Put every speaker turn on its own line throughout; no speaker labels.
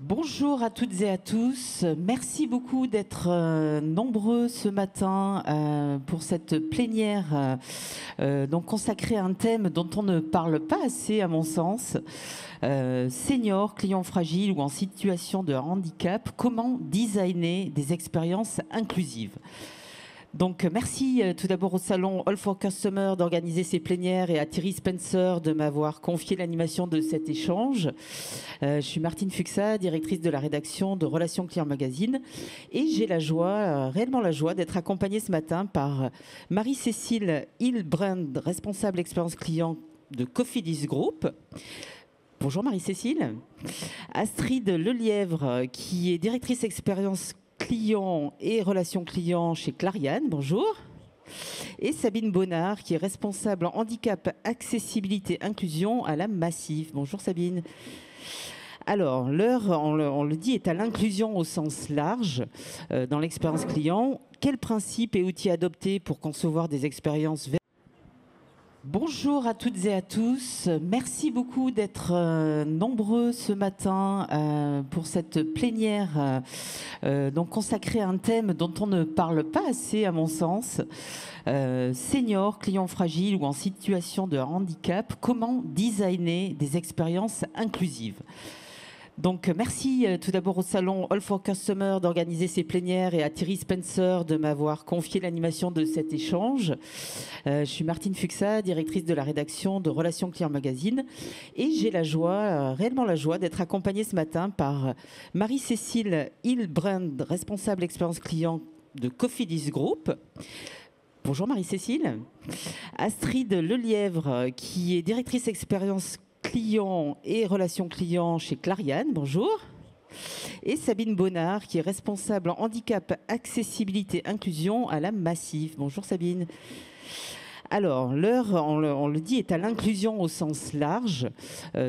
Bonjour à toutes et à tous. Merci beaucoup d'être nombreux ce matin pour cette plénière donc consacrée à un thème dont on ne parle pas assez à mon sens. Seniors, clients fragiles ou en situation de handicap, comment designer des expériences inclusives? Donc merci tout d'abord au salon All for Customer d'organiser ces plénières et à Thierry Spencer de m'avoir confié l'animation de cet échange. Je suis Martine Fuxa, directrice de la rédaction de Relations Clients Magazine et j'ai la joie, réellement la joie d'être accompagnée ce matin par Marie-Cécile Hillbrand, responsable expérience client de Cofidis Group. Bonjour Marie-Cécile. Astrid Lelièvre, qui est directrice expérience client et relations clients chez Clariane. Bonjour. Et Sabine Bonnard, qui est responsable en handicap, accessibilité, inclusion à la Massif. Bonjour Sabine. Alors, l'heure, on le dit, est à l'inclusion au sens large dans l'expérience client. Quels principes et outils adopter pour concevoir des expériences? Bonjour à toutes et à tous. Merci beaucoup d'être nombreux ce matin pour cette plénière donc consacrée à un thème dont on ne parle pas assez à mon sens. Seniors, clients fragiles ou en situation de handicap, comment designer des expériences inclusives? Donc merci tout d'abord au salon All for Customer d'organiser ces plénières et à Thierry Spencer de m'avoir confié l'animation de cet échange. Je suis Martine Fuxa, directrice de la rédaction de Relations Clients Magazine et j'ai la joie, réellement la joie d'être accompagnée ce matin par Marie-Cécile Hillbrand, responsable expérience client de Cofidis Group. Bonjour Marie-Cécile. Astrid Lelièvre, qui est directrice expérience client et relations clients chez Clariane. Bonjour. Et Sabine Bonnard, qui est responsable en handicap, accessibilité, inclusion à la Massif. Bonjour Sabine. Alors, l'heure, on le dit, est à l'inclusion au sens large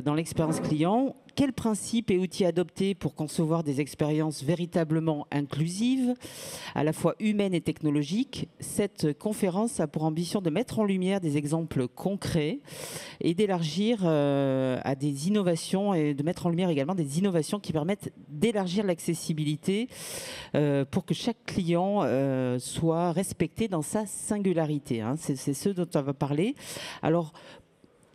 dans l'expérience client. Quels principes et outils adopter pour concevoir des expériences véritablement inclusives, à la fois humaines et technologiques? Cette conférence a pour ambition de mettre en lumière des exemples concrets et d'élargir à des innovations et de mettre en lumière également des innovations qui permettent d'élargir l'accessibilité pour que chaque client soit respecté dans sa singularité. Hein. C'est ce dont on va parler. Alors,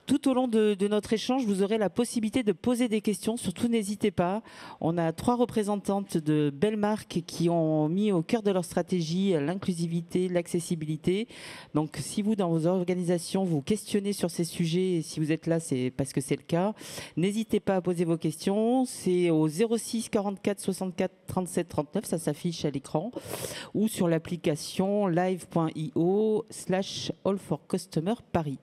tout au long de notre échange, vous aurez la possibilité de poser des questions. Surtout, n'hésitez pas. On a 3 représentantes de belles marques qui ont mis au cœur de leur stratégie l'inclusivité, l'accessibilité. Donc, si vous, dans vos organisations, vous questionnez sur ces sujets, et si vous êtes là, c'est parce que c'est le cas, n'hésitez pas à poser vos questions. C'est au 06 44 64 37 39, ça s'affiche à l'écran, ou sur l'application live.io/All for Customer Paris.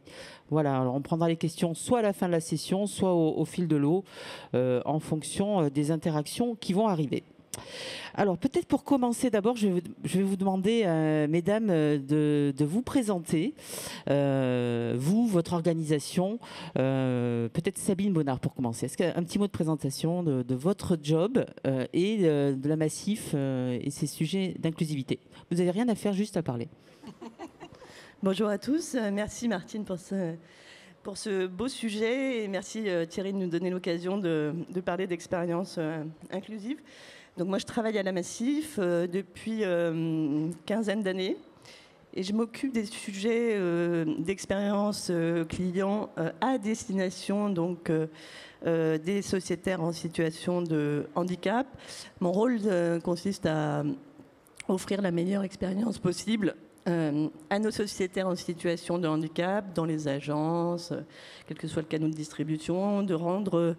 Voilà, alors on prendra les questions soit à la fin de la session, soit au fil de l'eau, en fonction des interactions qui vont arriver. Alors peut-être pour commencer d'abord, je vais vous demander, mesdames, de vous présenter, vous, votre organisation, peut-être Sabine Bonnard pour commencer. Est-ce qu'un petit mot de présentation de votre job et de la Massif et ces sujets d'inclusivité? Vous n'avez rien à faire, juste à parler.
Bonjour à tous, merci Martine pour ce beau sujet et merci Thierry de nous donner l'occasion de parler d'expériences inclusives. Donc moi je travaille à la Massif depuis une quinzaine d'années et je m'occupe des sujets d'expérience clients à destination donc des sociétaires en situation de handicap. Mon rôle consiste à offrir la meilleure expérience possible à nos sociétaires en situation de handicap, dans les agences, quel que soit le canal de distribution, de rendre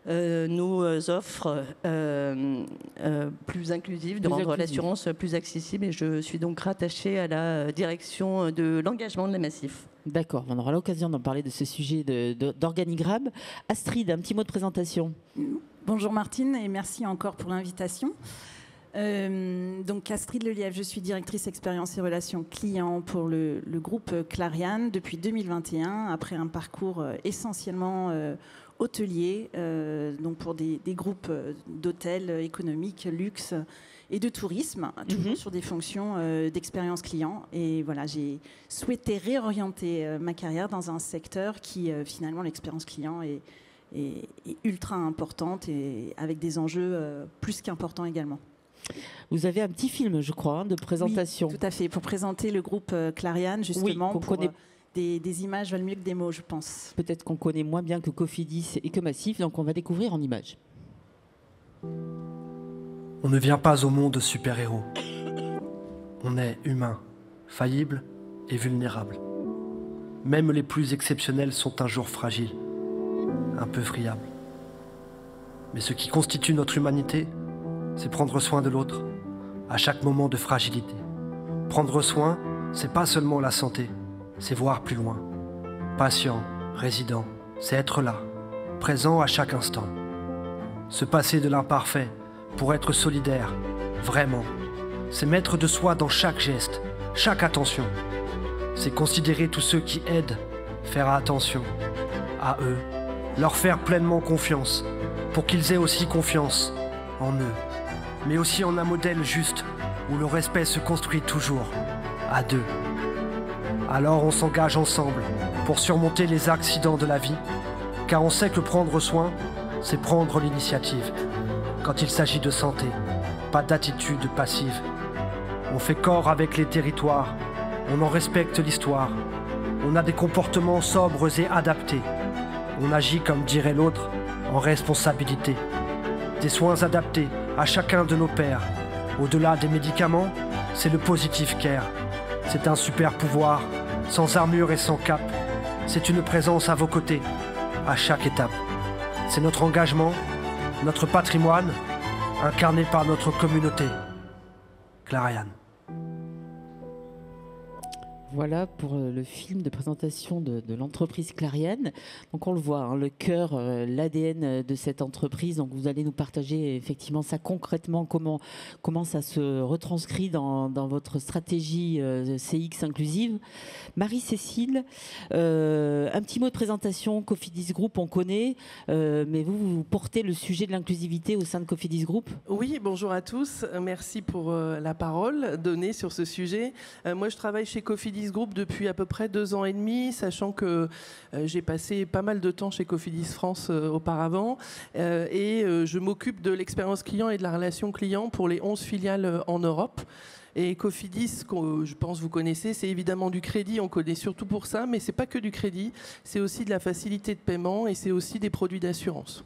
nos offres plus inclusives, de rendre l'assurance plus accessible. Et je suis donc rattachée à la direction de l'engagement de la Massif.
D'accord, on aura l'occasion d'en parler de ce sujet d'organigramme. Astrid, un petit mot de présentation.
Bonjour Martine et merci encore pour l'invitation. Donc Astrid Lelièvre, je suis directrice expérience et relations clients pour le groupe Clariane depuis 2021, après un parcours essentiellement hôtelier, donc pour des groupes d'hôtels économiques, luxe et de tourisme, toujours sur des fonctions d'expérience client. Et voilà, j'ai souhaité réorienter ma carrière dans un secteur qui, finalement, l'expérience client ultra importante et avec des enjeux plus qu'importants également.
Vous avez un petit film, je crois, de présentation.
Oui, tout à fait, pour présenter le groupe Clariane, justement,
oui, connaît...
des images valent mieux que des mots, je pense.
Peut-être qu'on connaît moins bien que Cofidis et que Massif, donc on va découvrir en images.
On ne vient pas au monde super-héros. On est humain, faillible et vulnérable. Même les plus exceptionnels sont un jour fragiles, un peu friables. Mais ce qui constitue notre humanité, c'est prendre soin de l'autre, à chaque moment de fragilité. Prendre soin, c'est pas seulement la santé, c'est voir plus loin. Patient, résident, c'est être là, présent à chaque instant. Se passer de l'imparfait pour être solidaire, vraiment. C'est mettre de soi dans chaque geste, chaque attention. C'est considérer tous ceux qui aident, faire attention à eux, leur faire pleinement confiance, pour qu'ils aient aussi confiance en eux, mais aussi en un modèle juste, où le respect se construit toujours, à deux. Alors on s'engage ensemble pour surmonter les accidents de la vie, car on sait que prendre soin, c'est prendre l'initiative. Quand il s'agit de santé, pas d'attitude passive. On fait corps avec les territoires, on en respecte l'histoire. On a des comportements sobres et adaptés. On agit, comme dirait l'autre, en responsabilité. Des soins adaptés à chacun de nos pairs. Au-delà des médicaments, c'est le positive care. C'est un super pouvoir, sans armure et sans cape. C'est une présence à vos côtés, à chaque étape. C'est notre engagement, notre patrimoine, incarné par notre communauté. Clariane.
Voilà pour le film de présentation de l'entreprise Clariane. Donc on le voit, hein, le cœur, l'ADN de cette entreprise. Donc vous allez nous partager effectivement ça concrètement, comment ça se retranscrit dans votre stratégie CX inclusive. Marie-Cécile, un petit mot de présentation. Cofidis Group, on connaît, mais vous portez le sujet de l'inclusivité au sein de Cofidis Group.
Oui, bonjour à tous. Merci pour la parole donnée sur ce sujet. Moi, je travaille chez Cofidis Group depuis à peu près 2 ans et demi, sachant que j'ai passé pas mal de temps chez Cofidis France auparavant et je m'occupe de l'expérience client et de la relation client pour les 11 filiales en Europe. Et Cofidis, je pense vous connaissez, c'est évidemment du crédit, on connaît surtout pour ça, mais c'est pas que du crédit, c'est aussi de la facilité de paiement et c'est aussi des produits d'assurance.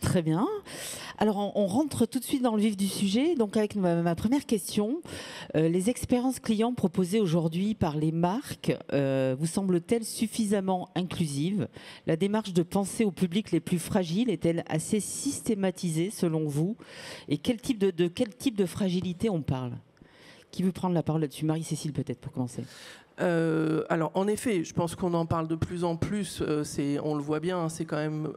Très bien. Alors, on rentre tout de suite dans le vif du sujet. Donc, avec ma première question, les expériences clients proposées aujourd'hui par les marques vous semblent-elles suffisamment inclusives? La démarche de penser au public les plus fragiles est-elle assez systématisée selon vous? Et quel type de fragilité on parle? Qui veut prendre la parole là-dessus? Marie-Cécile, peut-être, pour commencer.
Alors, en effet, je pense qu'on en parle de plus en plus. On le voit bien, hein, c'est quand même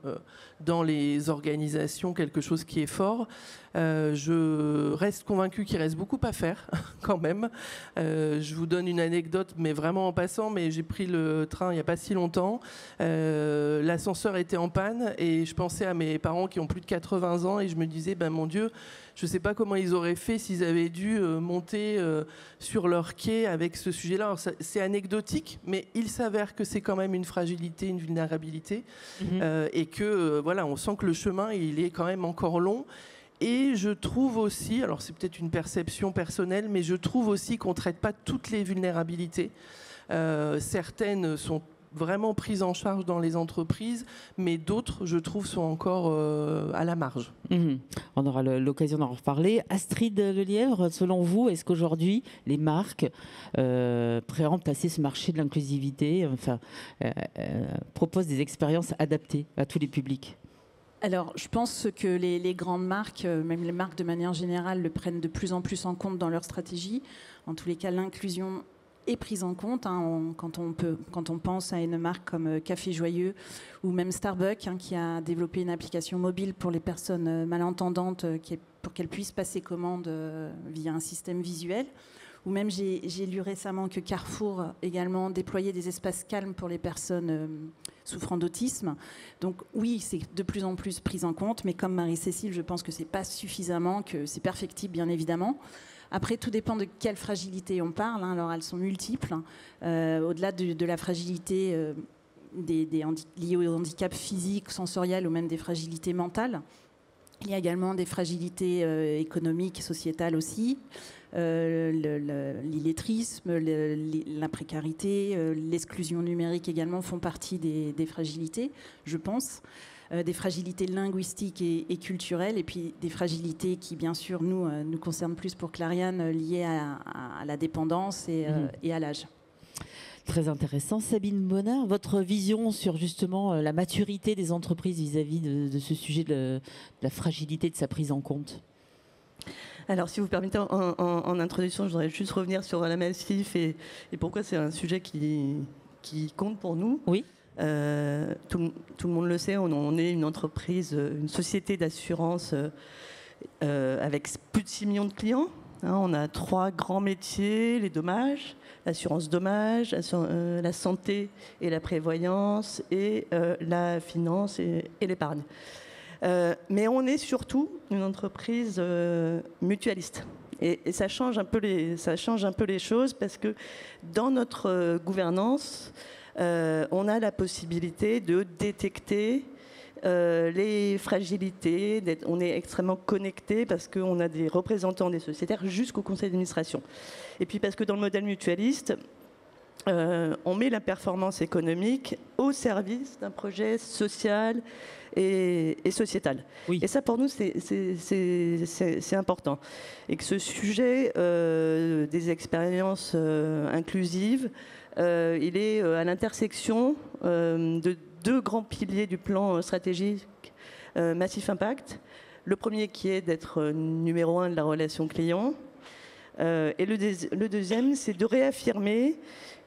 dans les organisations quelque chose qui est fort. Je reste convaincue qu'il reste beaucoup à faire, quand même. Je vous donne une anecdote, mais vraiment en passant. Mais j'ai pris le train il n'y a pas si longtemps. L'ascenseur était en panne et je pensais à mes parents qui ont plus de 80 ans et je me disais, ben mon Dieu, je ne sais pas comment ils auraient fait s'ils avaient dû monter sur leur quai avec ce sujet-là. Alors, c'est anecdotique, mais il s'avère que c'est quand même une fragilité, une vulnérabilité, et que voilà, on sent que le chemin, il est quand même encore long. Et je trouve aussi, alors c'est peut-être une perception personnelle, mais je trouve aussi qu'on ne traite pas toutes les vulnérabilités. Certaines sont vraiment prises en charge dans les entreprises, mais d'autres, je trouve, sont encore à la marge.
On aura l'occasion d'en reparler. Astrid Lelièvre, selon vous, est-ce qu'aujourd'hui, les marques préemptent assez ce marché de l'inclusivité, proposent des expériences adaptées à tous les publics?
Alors, je pense que les grandes marques, même les marques de manière générale, le prennent de plus en plus en compte dans leur stratégie. En tous les cas, l'inclusion est prise en compte, hein, quand on pense à une marque comme Café Joyeux ou même Starbucks, hein, qui a développé une application mobile pour les personnes malentendantes pour qu'elles puissent passer commande via un système visuel. Ou même j'ai lu récemment que Carrefour également déployait des espaces calmes pour les personnes souffrant d'autisme. Donc oui, c'est de plus en plus pris en compte, mais comme Marie-Cécile, je pense que c'est pas suffisamment, que c'est perfectible bien évidemment. Après, tout dépend de quelle fragilité on parle, hein. Alors elles sont multiples, hein. Au-delà de la fragilité liées au handicap physique, sensoriel ou même des fragilités mentales. Il y a également des fragilités économiques, sociétales aussi. L'illettrisme, la précarité, l'exclusion numérique également font partie des fragilités, je pense. Des fragilités linguistiques et culturelles, et puis des fragilités qui, bien sûr, nous concernent plus pour Clariane, liées à la dépendance et à l'âge.
Très intéressant. Sabine Bonnard, votre vision sur justement la maturité des entreprises vis-à-vis de ce sujet de la fragilité de sa prise en compte?
Alors, si vous permettez, en introduction, je voudrais juste revenir sur la Massif et pourquoi c'est un sujet qui compte pour nous.
Oui.
Tout le monde le sait, on est une entreprise, une société d'assurance avec plus de 6 millions de clients. On a 3 grands métiers, les dommages, l'assurance dommage, la santé et la prévoyance, et la finance et l'épargne. Mais on est surtout une entreprise mutualiste. Et ça change un peu les choses, parce que dans notre gouvernance, on a la possibilité de détecter les fragilités. On est extrêmement connecté parce qu'on a des représentants des sociétaires jusqu'au conseil d'administration. Et puis parce que dans le modèle mutualiste, on met la performance économique au service d'un projet social et sociétal. Oui. Et ça, pour nous, c'est important. Et que ce sujet des expériences inclusives, il est à l'intersection de 2 grands piliers du plan stratégique Massif Impact. Le premier qui est d'être numéro 1 de la relation client. Et le deuxième, c'est de réaffirmer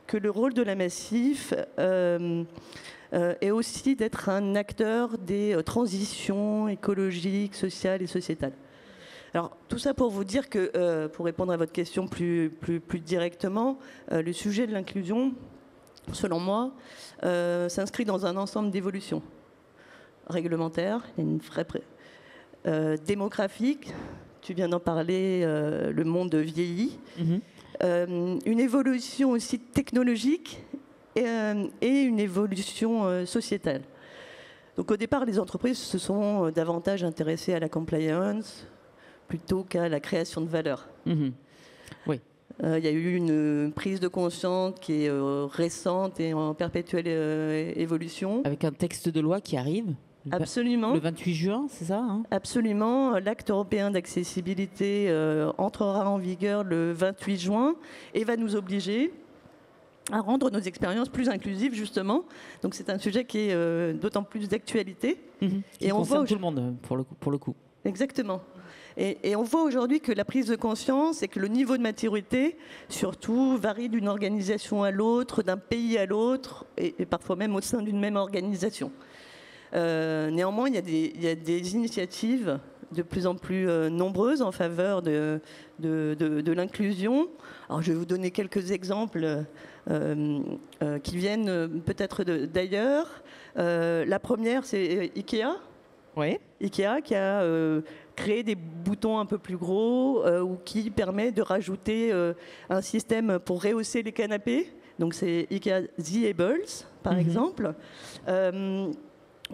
que le rôle de la Massif est aussi d'être un acteur des transitions écologiques, sociales et sociétales. Alors, tout ça pour vous dire que, pour répondre à votre question plus directement, le sujet de l'inclusion, selon moi, s'inscrit dans un ensemble d'évolutions réglementaires, une vraie démographique, tu viens d'en parler, le monde vieillit, une évolution aussi technologique et une évolution sociétale. Donc au départ, les entreprises se sont davantage intéressées à la compliance plutôt qu'à la création de valeur. Oui. Il y a eu une prise de conscience qui est récente et en perpétuelle évolution. Avec un texte de loi qui arrive. Absolument. Le 28 juin, c'est ça, hein? Absolument. L'acte européen d'accessibilité entrera en vigueur le 28 juin et va nous obliger à rendre nos expériences plus inclusives, justement. Donc c'est un sujet qui est d'autant plus d'actualité. Et on voit tout le monde, pour le coup. Exactement. Et on voit aujourd'hui que la prise de conscience et que le niveau de maturité, surtout, varie d'une organisation à l'autre, d'un pays à l'autre, et parfois même au sein d'une même organisation. Néanmoins, il y a des initiatives de plus en plus nombreuses en faveur de l'inclusion. Alors, je vais vous donner quelques exemples qui viennent peut-être d'ailleurs. La première, c'est Ikea. Oui. Ikea qui a créé des boutons un peu plus gros ou qui permet de rajouter un système pour rehausser les canapés. Donc, c'est Ikea Zeeables, par exemple.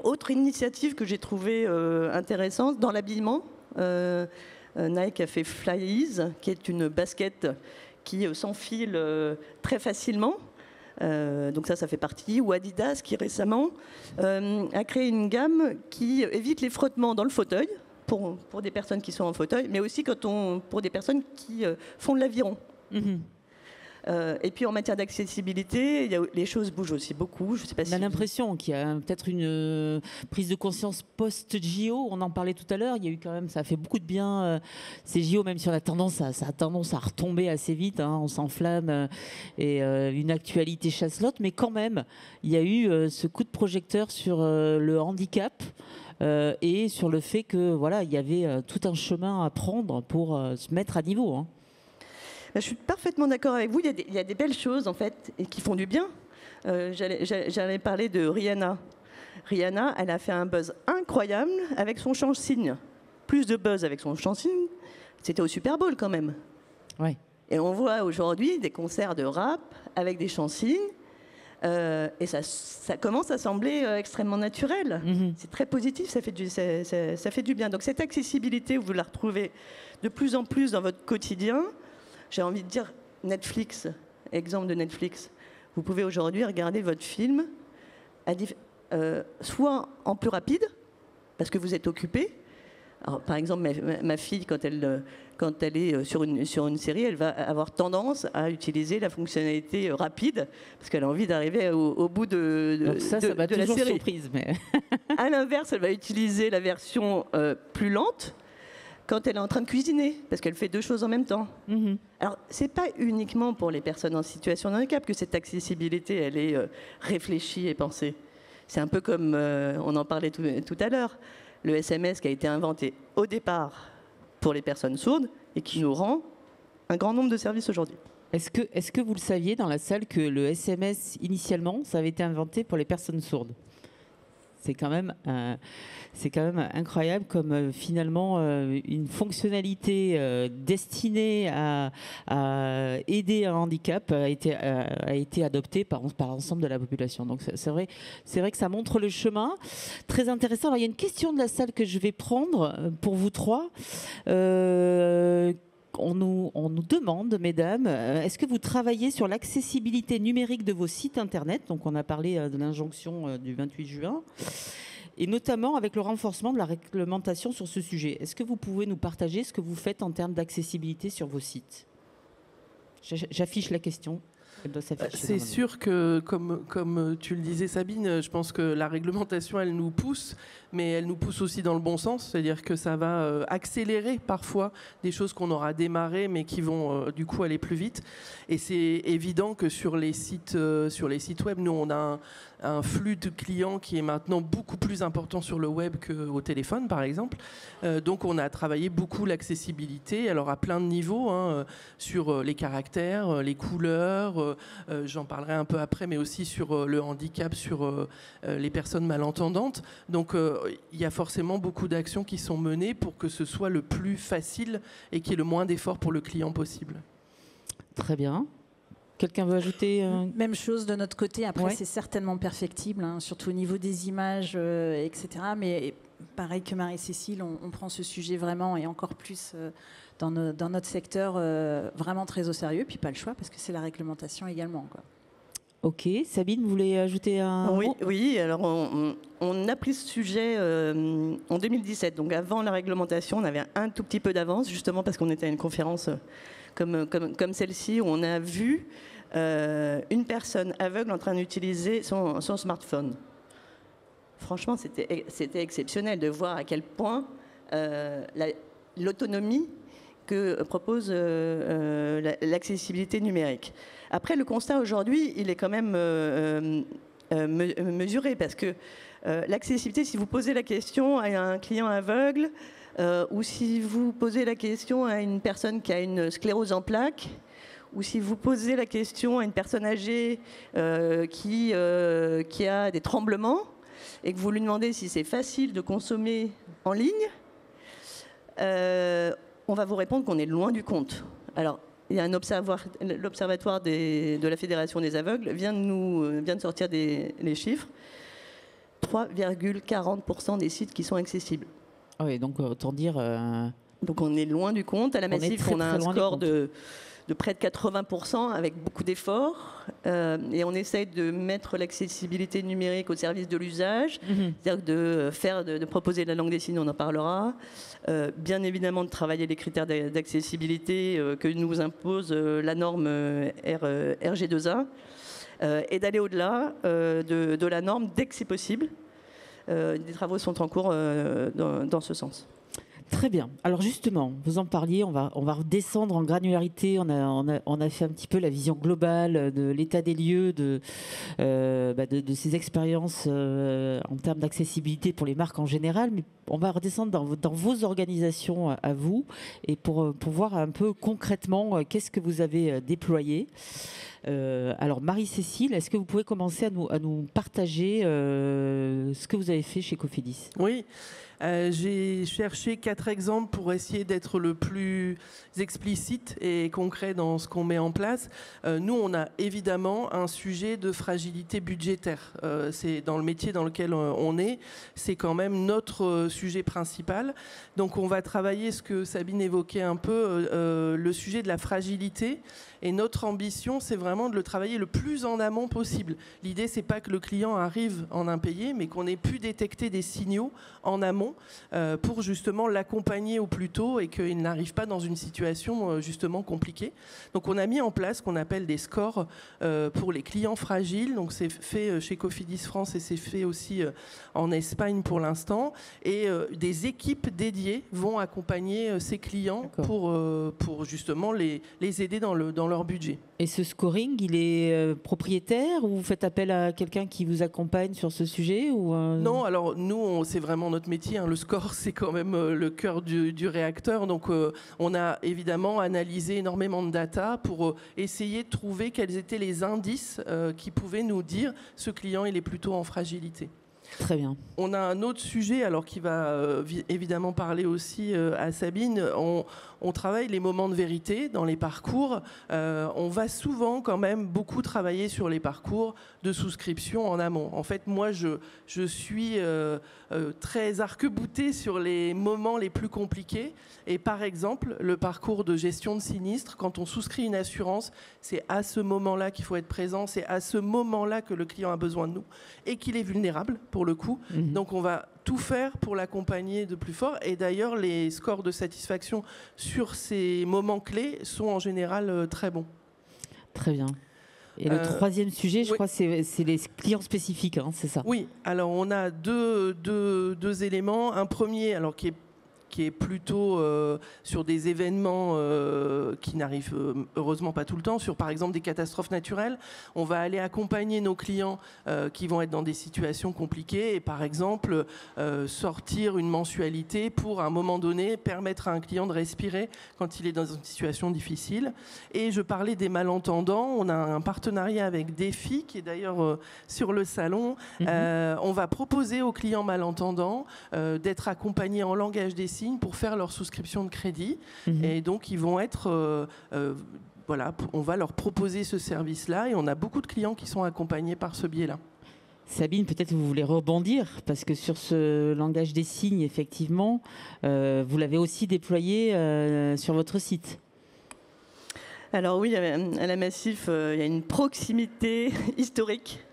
Autre initiative que j'ai trouvée intéressante, dans l'habillement, Nike a fait Fly Ease, qui est une basket qui s'enfile très facilement. Donc ça fait partie. Ou Adidas, qui récemment a créé une gamme qui évite les frottements dans le fauteuil, pour des personnes qui sont en fauteuil, mais aussi pour des personnes qui font de l'aviron. Et puis en matière d'accessibilité, les choses bougent aussi beaucoup. Je sais pas si on a l'impression qu'il y a peut-être une prise de conscience post-JO. On en parlait tout à l'heure. Il y a eu quand même, ça a fait beaucoup de bien ces JO, même si ça a tendance à retomber assez vite. On s'enflamme et une actualité chasse l'autre. Mais quand même, il y a eu ce coup de projecteur sur le handicap. Et sur le fait que voilà, il y avait tout un chemin à prendre pour se mettre à niveau. Je suis parfaitement d'accord avec vous. Il y a des belles choses en fait et qui font du bien. J'allais parler de Rihanna. Rihanna, elle a fait un buzz incroyable avec son change-signe. Plus de buzz avec son change-signe, c'était au Super Bowl quand même. Ouais. Et on voit aujourd'hui des concerts de rap avec des change-signes. Et ça commence à sembler extrêmement naturel. C'est très positif, ça fait du bien. Donc cette accessibilité, vous la retrouvez de plus en plus dans votre quotidien. J'ai envie de dire Netflix, exemple de Netflix. Vous pouvez aujourd'hui regarder votre film soit en plus rapide, parce que vous êtes occupé. Alors, par exemple, ma fille, quand elle est sur une série, elle va avoir tendance à utiliser la fonctionnalité rapide, parce qu'elle a envie d'arriver au bout de
Donc ça va
de la
toujours
série.
surprise. Mais...
À l'inverse, elle va utiliser la version plus lente quand elle est en train de cuisiner, parce qu'elle fait deux choses en même temps. Alors, c'est pas uniquement pour les personnes en situation de handicap que cette accessibilité, elle est réfléchie et pensée. C'est un peu comme, on en parlait tout à l'heure, le SMS qui a été inventé au départ pour les personnes sourdes et qui nous rend un grand nombre de services aujourd'hui.
Est-ce que vous le saviez dans la salle que le SMS, initialement, ça avait été inventé pour les personnes sourdes ? C'est quand même incroyable comme finalement une fonctionnalité destinée à aider un handicap a été adoptée par l'ensemble de la population. Donc c'est vrai que ça montre le chemin. Très intéressant. Alors il y a une question de la salle que je vais prendre pour vous trois. On nous demande, mesdames, est-ce que vous travaillez sur l'accessibilité numérique de vos sites internet ? Donc on a parlé de l'injonction du 28 juin, et notamment avec le renforcement de la réglementation sur ce sujet. Est-ce que vous pouvez nous partager ce que vous faites en termes d'accessibilité sur vos sites ? J'affiche la question. Elle doit s'afficher.
C'est sûr que, comme tu le disais Sabine, je pense que la réglementation, elle nous pousse, mais elle nous pousse aussi dans le bon sens, c'est-à-dire que ça va accélérer parfois des choses qu'on aura démarrées, mais qui vont du coup aller plus vite. Et c'est évident que sur les sites web, nous on a un flux de clients qui est maintenant beaucoup plus important sur le web qu'au téléphone, par exemple. Donc on a travaillé beaucoup l'accessibilité, alors à plein de niveaux, sur les caractères, les couleurs, j'en parlerai un peu après, mais aussi sur le handicap, sur les personnes malentendantes. Donc il y a forcément beaucoup d'actions qui sont menées pour que ce soit le plus facile et qu'il y ait le moins d'efforts pour le client possible.
Très bien. Quelqu'un veut ajouter
Même chose de notre côté. Après,
ouais.
C'est certainement perfectible, surtout au niveau des images, etc. Mais pareil que Marie-Cécile, on prend ce sujet vraiment et encore plus dans notre secteur vraiment très au sérieux. Puis pas le choix parce que c'est la réglementation également, quoi.
Ok. Sabine, vous voulez ajouter un mot ?
Oui. Alors on a pris ce sujet en 2017. Donc avant la réglementation, on avait un tout petit peu d'avance, justement parce qu'on était à une conférence comme celle-ci, où on a vu une personne aveugle en train d'utiliser son smartphone. Franchement, c'était exceptionnel de voir à quel point l'autonomie que propose l'accessibilité numérique. Après, le constat aujourd'hui, il est quand même mesuré, parce que l'accessibilité, si vous posez la question à un client aveugle, ou si vous posez la question à une personne qui a une sclérose en plaques, ou si vous posez la question à une personne âgée qui a des tremblements, et que vous lui demandez si c'est facile de consommer en ligne, on va vous répondre qu'on est loin du compte. Alors, il y a l'observatoire de la Fédération des aveugles vient de sortir les chiffres. 3,40% des sites qui sont accessibles.
Ah oui, donc autant dire...
Donc on est loin du compte. À la Massif, on a un score de près de 80% avec beaucoup d'efforts. Et on essaye de mettre l'accessibilité numérique au service de l'usage, c'est-à-dire de proposer la langue des signes, on en parlera. Bien évidemment, de travailler les critères d'accessibilité que nous impose la norme RG2A, et d'aller au-delà de la norme dès que c'est possible. Des travaux sont en cours dans ce sens.
Très bien. Alors justement, vous en parliez, on va redescendre en granularité. On a fait un petit peu la vision globale de l'état des lieux, de ces expériences en termes d'accessibilité pour les marques en général. Mais on va redescendre dans vos organisations à vous, et pour voir un peu concrètement qu'est-ce que vous avez déployé. Alors Marie-Cécile, est-ce que vous pouvez commencer à nous partager ce que vous avez fait chez Cofidis?
Oui. J'ai cherché 4 exemples pour essayer d'être le plus explicite et concret dans ce qu'on met en place. Nous, on a évidemment un sujet de fragilité budgétaire. C'est dans le métier dans lequel on est, c'est quand même notre sujet principal. Donc on va travailler ce que Sabine évoquait un peu, le sujet de la fragilité. Et notre ambition, c'est vraiment de le travailler le plus en amont possible. L'idée, c'est pas que le client arrive en impayé, mais qu'on ait pu détecter des signaux en amont pour justement l'accompagner au plus tôt et qu'il n'arrive pas dans une situation justement compliquée. Donc on a mis en place ce qu'on appelle des scores pour les clients fragiles. Donc c'est fait chez Cofidis France et c'est fait aussi en Espagne pour l'instant. Et des équipes dédiées vont accompagner ces clients pour justement les aider dans leur budget.
Et ce scoring, il est propriétaire ou vous faites appel à quelqu'un qui vous accompagne sur ce sujet ou
Non, alors nous, c'est vraiment notre métier. Le score, c'est quand même le cœur du réacteur. Donc on a évidemment analysé énormément de data pour essayer de trouver quels étaient les indices qui pouvaient nous dire ce client, il est plutôt en fragilité.
Très bien.
On a un autre sujet, alors qui va évidemment parler aussi à Sabine. On travaille les moments de vérité dans les parcours. On va souvent quand même beaucoup travailler sur les parcours de souscription en amont. En fait, moi, je suis très arc-boutée sur les moments les plus compliqués. Et par exemple, le parcours de gestion de sinistre, quand on souscrit une assurance, c'est à ce moment-là qu'il faut être présent. C'est à ce moment-là que le client a besoin de nous et qu'il est vulnérable pour le coup. Donc on va tout faire pour l'accompagner de plus fort. Et d'ailleurs, les scores de satisfaction sur ces moments clés sont en général très bons.
Très bien. Et le troisième sujet, je crois, c'est les clients spécifiques, hein, c'est ça?
Oui, alors on a deux éléments. Un premier, alors qui est plutôt sur des événements qui n'arrivent heureusement pas tout le temps, sur par exemple des catastrophes naturelles. On va aller accompagner nos clients qui vont être dans des situations compliquées et par exemple sortir une mensualité pour à un moment donné permettre à un client de respirer quand il est dans une situation difficile. Et je parlais des malentendants, on a un partenariat avec Défi qui est d'ailleurs sur le salon. On va proposer aux clients malentendants d'être accompagnés en langage des signes pour faire leur souscription de crédit. Et donc, ils vont être... voilà, on va leur proposer ce service-là et on a beaucoup de clients qui sont accompagnés par ce biais-là.
Sabine, peut-être vous voulez rebondir, parce que sur ce langage des signes, effectivement, vous l'avez aussi déployé sur votre site.
Alors oui, à la Massif, il y a une proximité historique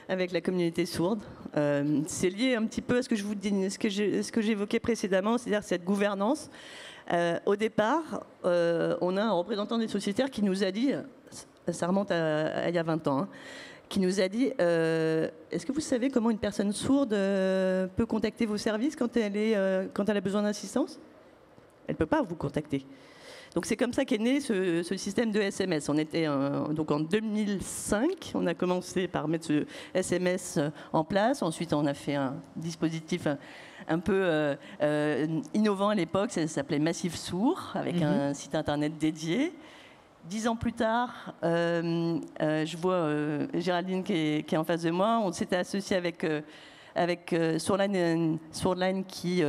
avec la communauté sourde. C'est lié un petit peu à ce que je vous dis, ce que j'évoquais précédemment, c'est-à-dire cette gouvernance. Au départ, on a un représentant des sociétaires qui nous a dit, ça remonte à il y a 20 ans, qui nous a dit est-ce que vous savez comment une personne sourde peut contacter vos services quand elle a besoin d'assistance? Elle ne peut pas vous contacter. Donc c'est comme ça qu'est né ce système de SMS. On était donc en 2005, on a commencé par mettre ce SMS en place. Ensuite, on a fait un dispositif un peu innovant à l'époque. Ça s'appelait Massif Sourd, avec un site internet dédié. 10 ans plus tard, je vois Géraldine qui est en face de moi. On s'était associé avec Swordline qui,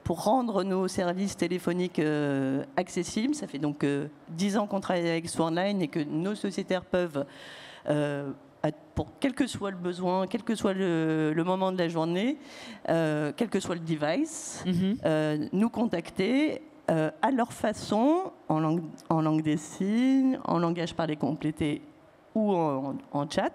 pour rendre nos services téléphoniques accessibles, ça fait donc 10 ans qu'on travaille avec Swordline et que nos sociétaires peuvent, pour quel que soit le besoin, quel que soit le moment de la journée, quel que soit le device, nous contacter à leur façon, en langue des signes, en langage parlé complété ou en chat.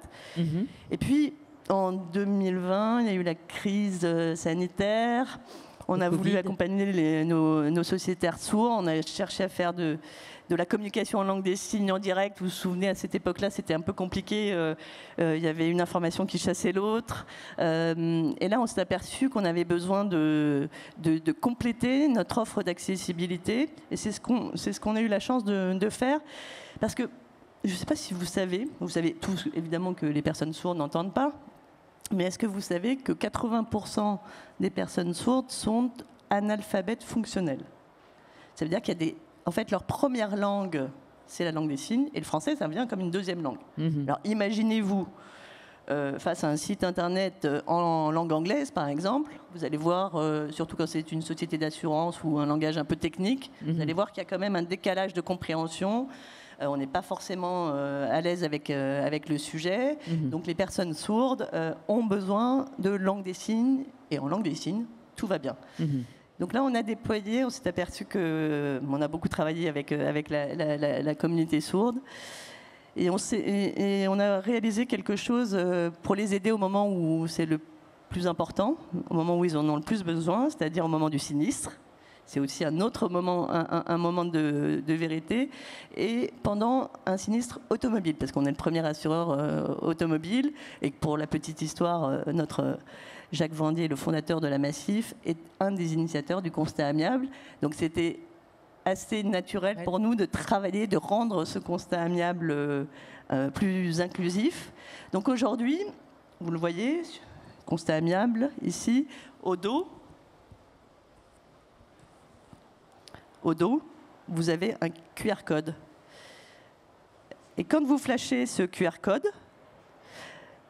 Et puis, en 2020, il y a eu la crise sanitaire. On a voulu accompagner nos sociétaires sourds. On a cherché à faire de la communication en langue des signes en direct. Vous vous souvenez, à cette époque-là, c'était un peu compliqué. Il y avait une information qui chassait l'autre. Et là, on s'est aperçu qu'on avait besoin de compléter notre offre d'accessibilité. Et c'est ce qu'on a eu la chance de faire. Parce que, je ne sais pas si vous savez tous évidemment que les personnes sourdes n'entendent pas. Mais est-ce que vous savez que 80% des personnes sourdes sont analphabètes fonctionnels? Ça veut dire qu'il y a en fait, leur première langue c'est la langue des signes, et le français, ça vient comme une deuxième langue. Alors imaginez-vous, face à un site internet en langue anglaise, par exemple, vous allez voir, surtout quand c'est une société d'assurance ou un langage un peu technique, vous allez voir qu'il y a quand même un décalage de compréhension. On n'est pas forcément à l'aise avec le sujet. Donc les personnes sourdes ont besoin de langue des signes, et en langue des signes, tout va bien. Donc là, on a déployé, on s'est aperçu qu'on a beaucoup travaillé avec la communauté sourde. Et on a réalisé quelque chose pour les aider au moment où c'est le plus important, au moment où ils en ont le plus besoin, c'est-à-dire au moment du sinistre. C'est aussi un autre moment, un moment de vérité. Et pendant un sinistre automobile, parce qu'on est le premier assureur automobile, et que pour la petite histoire, notre Jacques Vendier, le fondateur de la Massif, est un des initiateurs du constat amiable. Donc c'était assez naturel pour nous de travailler, de rendre ce constat amiable plus inclusif. Donc aujourd'hui, vous le voyez, constat amiable ici, au dos, vous avez un QR code. Et quand vous flashez ce QR code,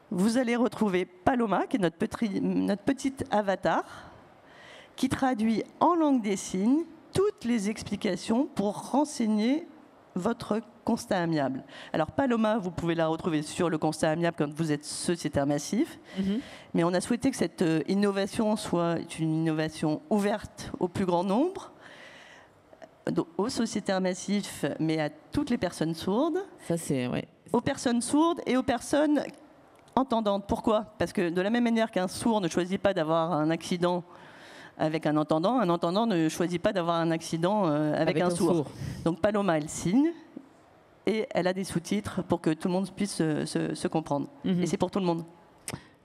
vous allez retrouver Paloma, qui est notre petit avatar, qui traduit en langue des signes toutes les explications pour renseigner votre constat amiable. Alors Paloma, vous pouvez la retrouver sur le constat amiable quand vous êtes sociétaire massif, mais on a souhaité que cette innovation soit une innovation ouverte au plus grand nombre, aux sociétaires massifs, mais à toutes les personnes sourdes.
Ça, c'est, ouais.
Aux personnes sourdes et aux personnes entendantes. Pourquoi ? Parce que de la même manière qu'un sourd ne choisit pas d'avoir un accident avec un entendant ne choisit pas d'avoir un accident avec un sourd. Donc Paloma, elle signe et elle a des sous-titres pour que tout le monde puisse se comprendre. Et c'est pour tout le monde.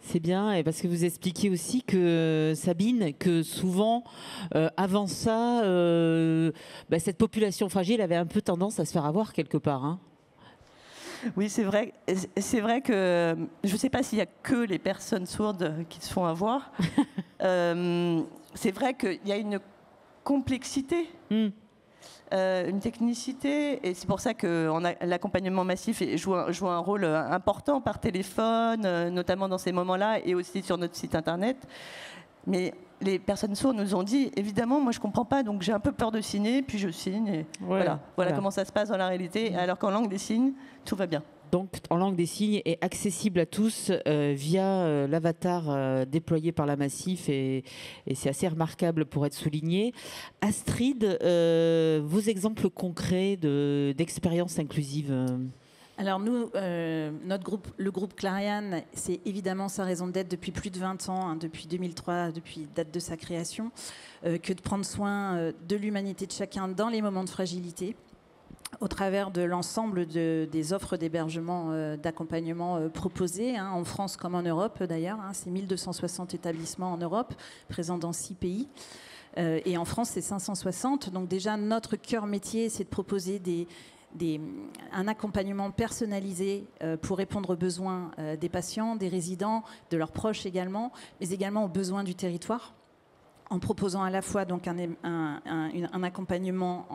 C'est bien, et parce que vous expliquez aussi que, Sabine, que souvent, avant ça, cette population fragile avait un peu tendance à se faire avoir quelque part. Hein.
Oui, c'est vrai. C'est vrai que je ne sais pas s'il n'y a que les personnes sourdes qui se font avoir. C'est vrai qu'il y a une complexité, une technicité, et c'est pour ça que l'accompagnement massif joue un rôle important par téléphone, notamment dans ces moments-là, et aussi sur notre site internet. Mais les personnes sourdes nous ont dit, évidemment, moi je ne comprends pas, donc j'ai un peu peur de signer, puis je signe. Et voilà comment ça se passe dans la réalité, alors qu'en langue des signes, tout va bien.
Donc, en langue des signes est accessible à tous via l'avatar déployé par la Massif, et c'est assez remarquable pour être souligné. Astrid, vos exemples concrets d'expériences inclusives
Alors nous, le groupe Clariane, c'est évidemment sa raison d'être depuis plus de 20 ans, depuis 2003, depuis date de sa création, que de prendre soin de l'humanité de chacun dans les moments de fragilité, au travers de l'ensemble des offres d'hébergement, d'accompagnement proposées, en France comme en Europe d'ailleurs. C'est 1260 établissements en Europe, présents dans 6 pays. Et en France, c'est 560. Donc déjà, notre cœur métier, c'est de proposer un accompagnement personnalisé pour répondre aux besoins des patients, des résidents, de leurs proches également, mais également aux besoins du territoire, en proposant à la fois donc un accompagnement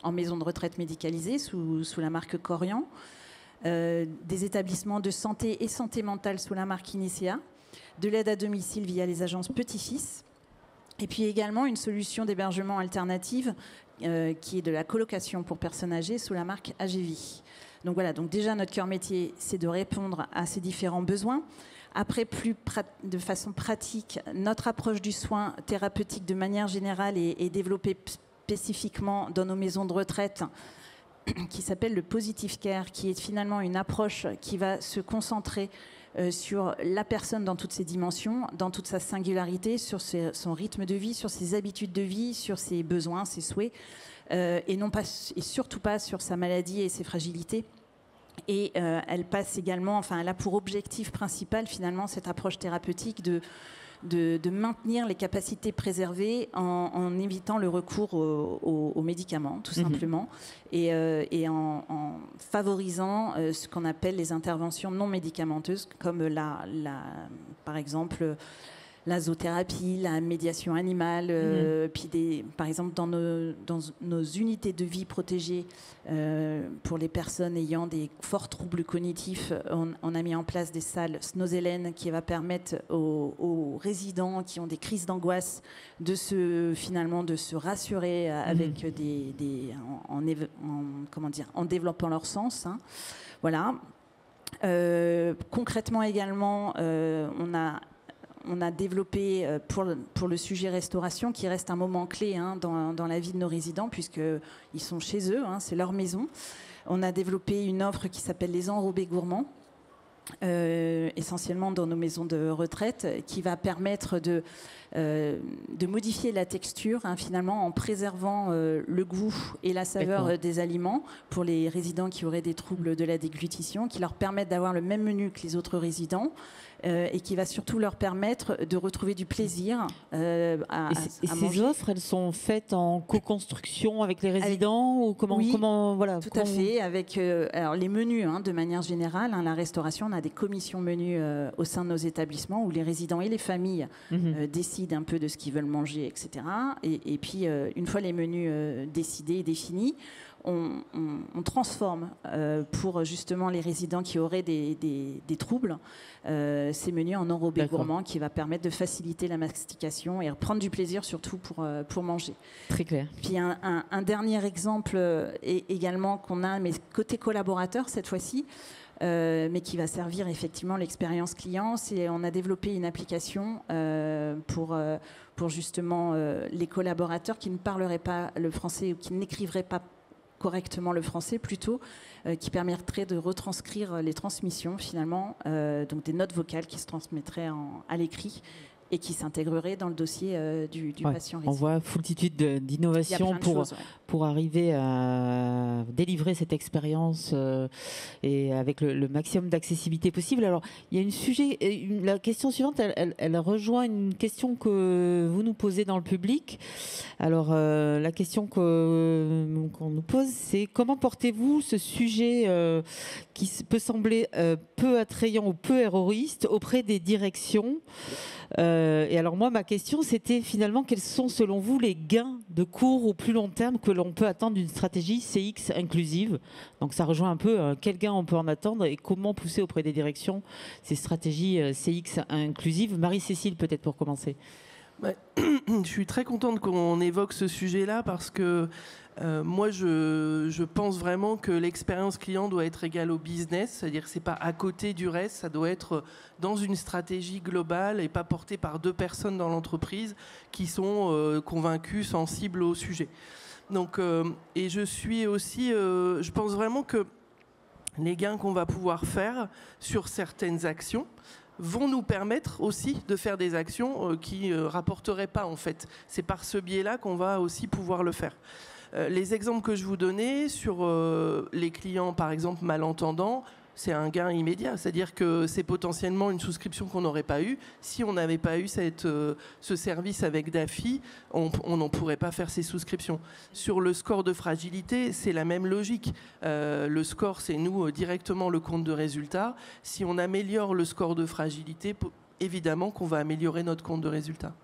en maison de retraite médicalisée sous la marque Corian, des établissements de santé et santé mentale sous la marque Inicea, de l'aide à domicile via les agences Petit-Fils, et puis également une solution d'hébergement alternative qui est de la colocation pour personnes âgées sous la marque AGV. Donc voilà, donc déjà notre cœur métier, c'est de répondre à ces différents besoins. Après, de façon pratique, notre approche du soin thérapeutique de manière générale est développée spécifiquement dans nos maisons de retraite, qui s'appelle le Positive Care, qui est finalement une approche qui va se concentrer sur la personne dans toutes ses dimensions, dans toute sa singularité, sur son rythme de vie, sur ses habitudes de vie, sur ses besoins, ses souhaits, et surtout pas sur sa maladie et ses fragilités. Et elle passe également, elle a pour objectif principal finalement cette approche thérapeutique de maintenir les capacités préservées en évitant le recours aux médicaments, tout simplement, et en favorisant ce qu'on appelle les interventions non médicamenteuses, comme par exemple la zoothérapie, la médiation animale, puis par exemple dans nos unités de vie protégées pour les personnes ayant des forts troubles cognitifs, on a mis en place des salles Snozelen qui va permettre aux résidents qui ont des crises d'angoisse de se rassurer avec en développant leur sens. Hein. Voilà. Concrètement également, on a développé pour le sujet restauration, qui reste un moment clé dans la vie de nos résidents, puisqu'ils sont chez eux, c'est leur maison. On a développé une offre qui s'appelle les enrobés gourmands, essentiellement dans nos maisons de retraite, qui va permettre de modifier la texture, finalement, en préservant le goût et la saveur des aliments pour les résidents qui auraient des troubles de la déglutition, qui leur permettent d'avoir le même menu que les autres résidents, et qui va surtout leur permettre de retrouver du plaisir à manger.
Ces offres, elles sont faites en co-construction avec les résidents ou comment,
oui,
voilà,
tout à fait. Avec alors les menus, de manière générale, la restauration, on a des commissions menus au sein de nos établissements où les résidents et les familles décident un peu de ce qu'ils veulent manger, etc. Et puis, une fois les menus décidés et définis, on transforme pour justement les résidents qui auraient des troubles ces menus en enrobés gourmands, qui va permettre de faciliter la mastication et prendre du plaisir surtout pour manger.
Très clair.
Puis un dernier exemple également qu'on a, mais côté collaborateur cette fois-ci, mais qui va servir effectivement l'expérience client, c'est on a développé une application pour justement les collaborateurs qui ne parleraient pas le français ou qui n'écriveraient pas correctement le français plutôt, qui permettrait de retranscrire les transmissions finalement, donc des notes vocales qui se transmettraient à l'écrit et qui s'intégrerait dans le dossier du patient résident.
On voit foultitude d'innovations pour arriver à délivrer cette expérience et avec le maximum d'accessibilité possible. Alors, il y a la question suivante, elle rejoint une question que vous nous posez dans le public. Alors, la question qu'on nous pose, c'est comment portez-vous ce sujet qui peut sembler peu attrayant ou peu héroïste auprès des directions ? Et alors moi, ma question, c'était finalement quels sont selon vous les gains de court ou plus long terme que l'on peut attendre d'une stratégie CX inclusive ? Donc ça rejoint un peu quels gains on peut en attendre et comment pousser auprès des directions ces stratégies CX inclusives. Marie-Cécile, peut-être pour commencer.
Je suis très contente qu'on évoque ce sujet-là parce que moi, je pense vraiment que l'expérience client doit être égale au business, c'est-à-dire que c'est pas à côté du reste, ça doit être dans une stratégie globale et pas portée par deux personnes dans l'entreprise qui sont convaincues, sensibles au sujet. Donc, et je suis aussi, je pense vraiment que les gains qu'on va pouvoir faire sur certaines actions vont nous permettre aussi de faire des actions qui rapporteraient pas en fait. C'est par ce biais-là qu'on va aussi pouvoir le faire. Les exemples que je vous donnais sur les clients, par exemple, malentendants, c'est un gain immédiat. C'est-à-dire que c'est potentiellement une souscription qu'on n'aurait pas eue. Si on n'avait pas eu ce service avec DAFI, on n'en pourrait pas faire ces souscriptions. Sur le score de fragilité, c'est la même logique. Le score, c'est nous directement le compte de résultat. Si on améliore le score de fragilité, évidemment qu'on va améliorer notre compte de résultat.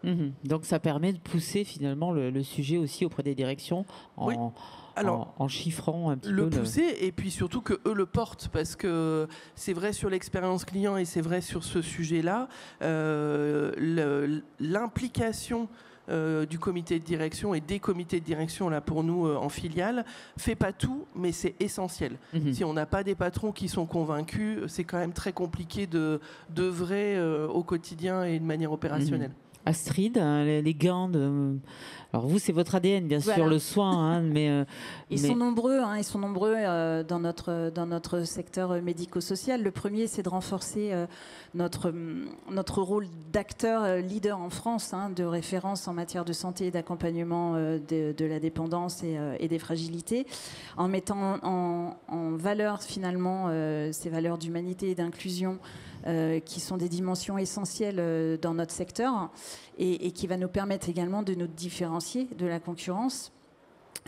Donc ça permet de pousser finalement le sujet aussi auprès des directions en chiffrant un petit peu.
Le pousser et puis surtout qu'eux le portent, parce que c'est vrai sur l'expérience client et c'est vrai sur ce sujet-là, l'implication du comité de direction et des comités de direction là pour nous en filiale fait pas tout, mais c'est essentiel. Si on n'a pas des patrons qui sont convaincus, c'est quand même très compliqué d'œuvrer au quotidien et de manière opérationnelle.
Astrid, les gains de... Alors vous, c'est votre ADN, bien sûr, le soin, mais...
Ils sont nombreux dans notre secteur médico-social. Le premier, c'est de renforcer notre rôle d'acteur leader en France, de référence en matière de santé et d'accompagnement de la dépendance et des fragilités, en mettant en valeur finalement ces valeurs d'humanité et d'inclusion qui sont des dimensions essentielles dans notre secteur et qui va nous permettre également de nous différencier de la concurrence.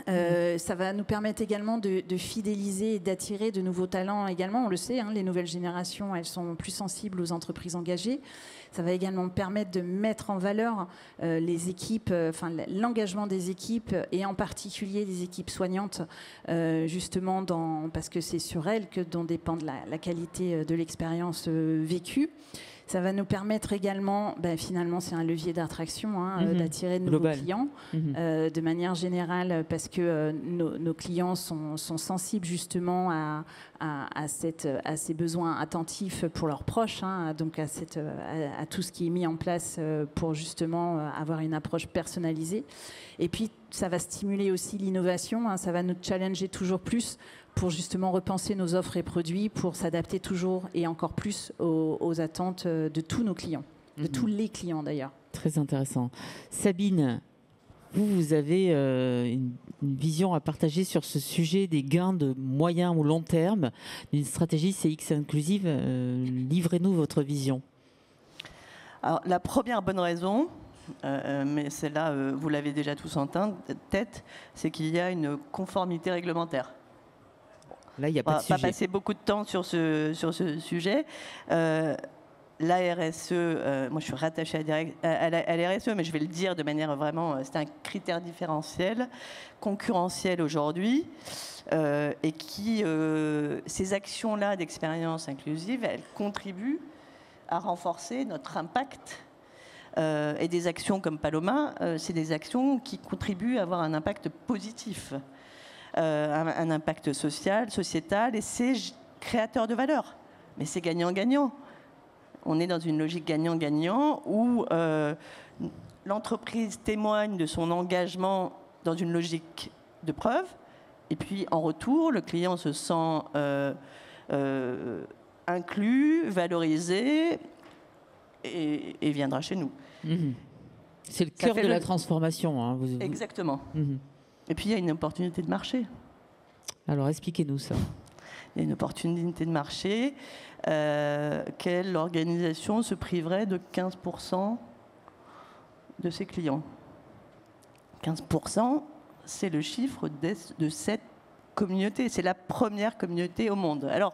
Ça va nous permettre également de fidéliser et d'attirer de nouveaux talents également. On le sait, les nouvelles générations, elles sont plus sensibles aux entreprises engagées. Ça va également permettre de mettre en valeur les équipes, l'engagement des équipes et en particulier des équipes soignantes, justement parce que c'est sur elles dont dépend la qualité de l'expérience vécue. Ça va nous permettre également, finalement, c'est un levier d'attraction, d'attirer de nouveaux clients de manière générale, parce que nos clients sont sensibles justement à ces besoins attentifs pour leurs proches, donc à tout ce qui est mis en place pour justement avoir une approche personnalisée. Et puis, ça va stimuler aussi l'innovation, ça va nous challenger toujours plus pour justement repenser nos offres et produits, pour s'adapter toujours et encore plus aux attentes de tous nos clients, de tous les clients d'ailleurs.
Très intéressant. Sabine, vous avez une vision à partager sur ce sujet des gains de moyen ou long terme d'une stratégie CX inclusive. Livrez-nous votre vision.
Alors, la première bonne raison, mais celle-là, vous l'avez déjà tous en tête, c'est qu'il y a une conformité réglementaire.
Là, il n'y a pas de sujet.
On va pas passer beaucoup de temps sur ce sujet. La RSE, moi je suis rattachée à la RSE, mais je vais le dire de manière vraiment, c'est un critère différentiel, concurrentiel aujourd'hui, et qui, ces actions-là d'expérience inclusive, elles contribuent à renforcer notre impact. Et des actions comme Paloma, c'est des actions qui contribuent à avoir un impact positif. Un impact social, sociétal, et c'est créateur de valeur. Mais c'est gagnant-gagnant. On est dans une logique gagnant-gagnant où l'entreprise témoigne de son engagement dans une logique de preuve, et puis en retour, le client se sent inclus, valorisé, et viendra chez nous.
C'est le cœur de la transformation.
Exactement. Et puis, il y a une opportunité de marché.
Alors, expliquez-nous ça.
Il y a une opportunité de marché. Quelle organisation se priverait de 15% de ses clients? 15%, c'est le chiffre de cette communauté. C'est la première communauté au monde. Alors,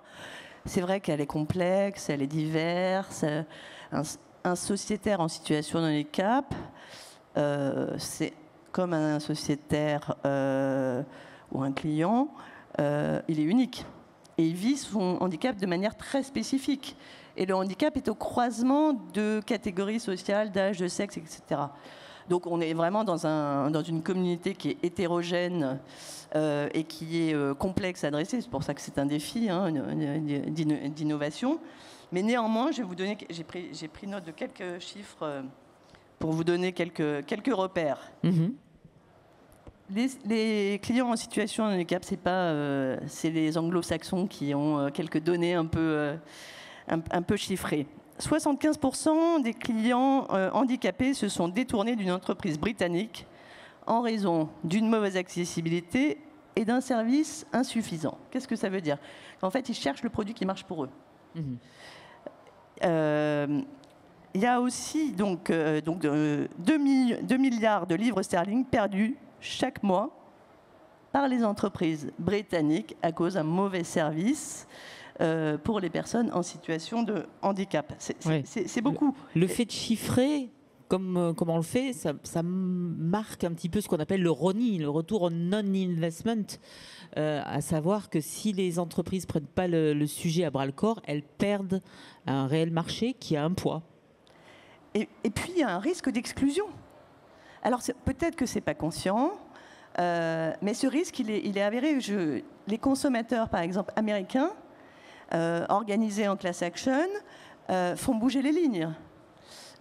c'est vrai qu'elle est complexe, elle est diverse. Un sociétaire en situation de handicap, c'est comme un sociétaire ou un client, il est unique. Et il vit son handicap de manière très spécifique. Et le handicap est au croisement de catégories sociales, d'âge, de sexe, etc. Donc on est vraiment dans une communauté qui est hétérogène et qui est complexe à adresser. C'est pour ça que c'est un défi d'innovation. Mais néanmoins, j'ai pris note de quelques chiffres pour vous donner quelques repères. Les clients en situation de handicap, c'est les anglo-saxons qui ont quelques données un peu chiffrées. 75% des clients handicapés se sont détournés d'une entreprise britannique en raison d'une mauvaise accessibilité et d'un service insuffisant. Qu'est-ce que ça veut dire? En fait, ils cherchent le produit qui marche pour eux. Il y a aussi donc 2 milliards de livres sterling perdus chaque mois par les entreprises britanniques à cause d'un mauvais service pour les personnes en situation de handicap. C'est beaucoup.
Le fait de chiffrer, comme on le fait, ça marque un petit peu ce qu'on appelle le RONI, le retour on non-investment, à savoir que si les entreprises ne prennent pas le sujet à bras-le-corps, elles perdent un réel marché qui a un poids.
Et puis, il y a un risque d'exclusion. Alors, peut-être que ce n'est pas conscient, mais ce risque, il est avéré. Les consommateurs, par exemple, américains, organisés en class action, font bouger les lignes.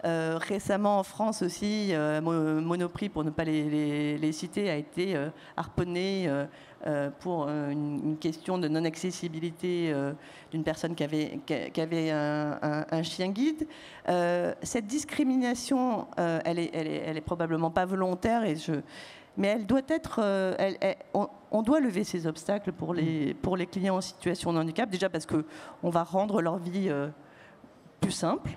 Récemment, en France aussi, Monoprix, pour ne pas les citer, a été harponné pour une question de non-accessibilité d'une personne qui avait un chien guide. Cette discrimination, elle est probablement pas volontaire, mais elle doit être. On doit lever ces obstacles pour les clients en situation de handicap, déjà parce qu'on va rendre leur vie plus simple.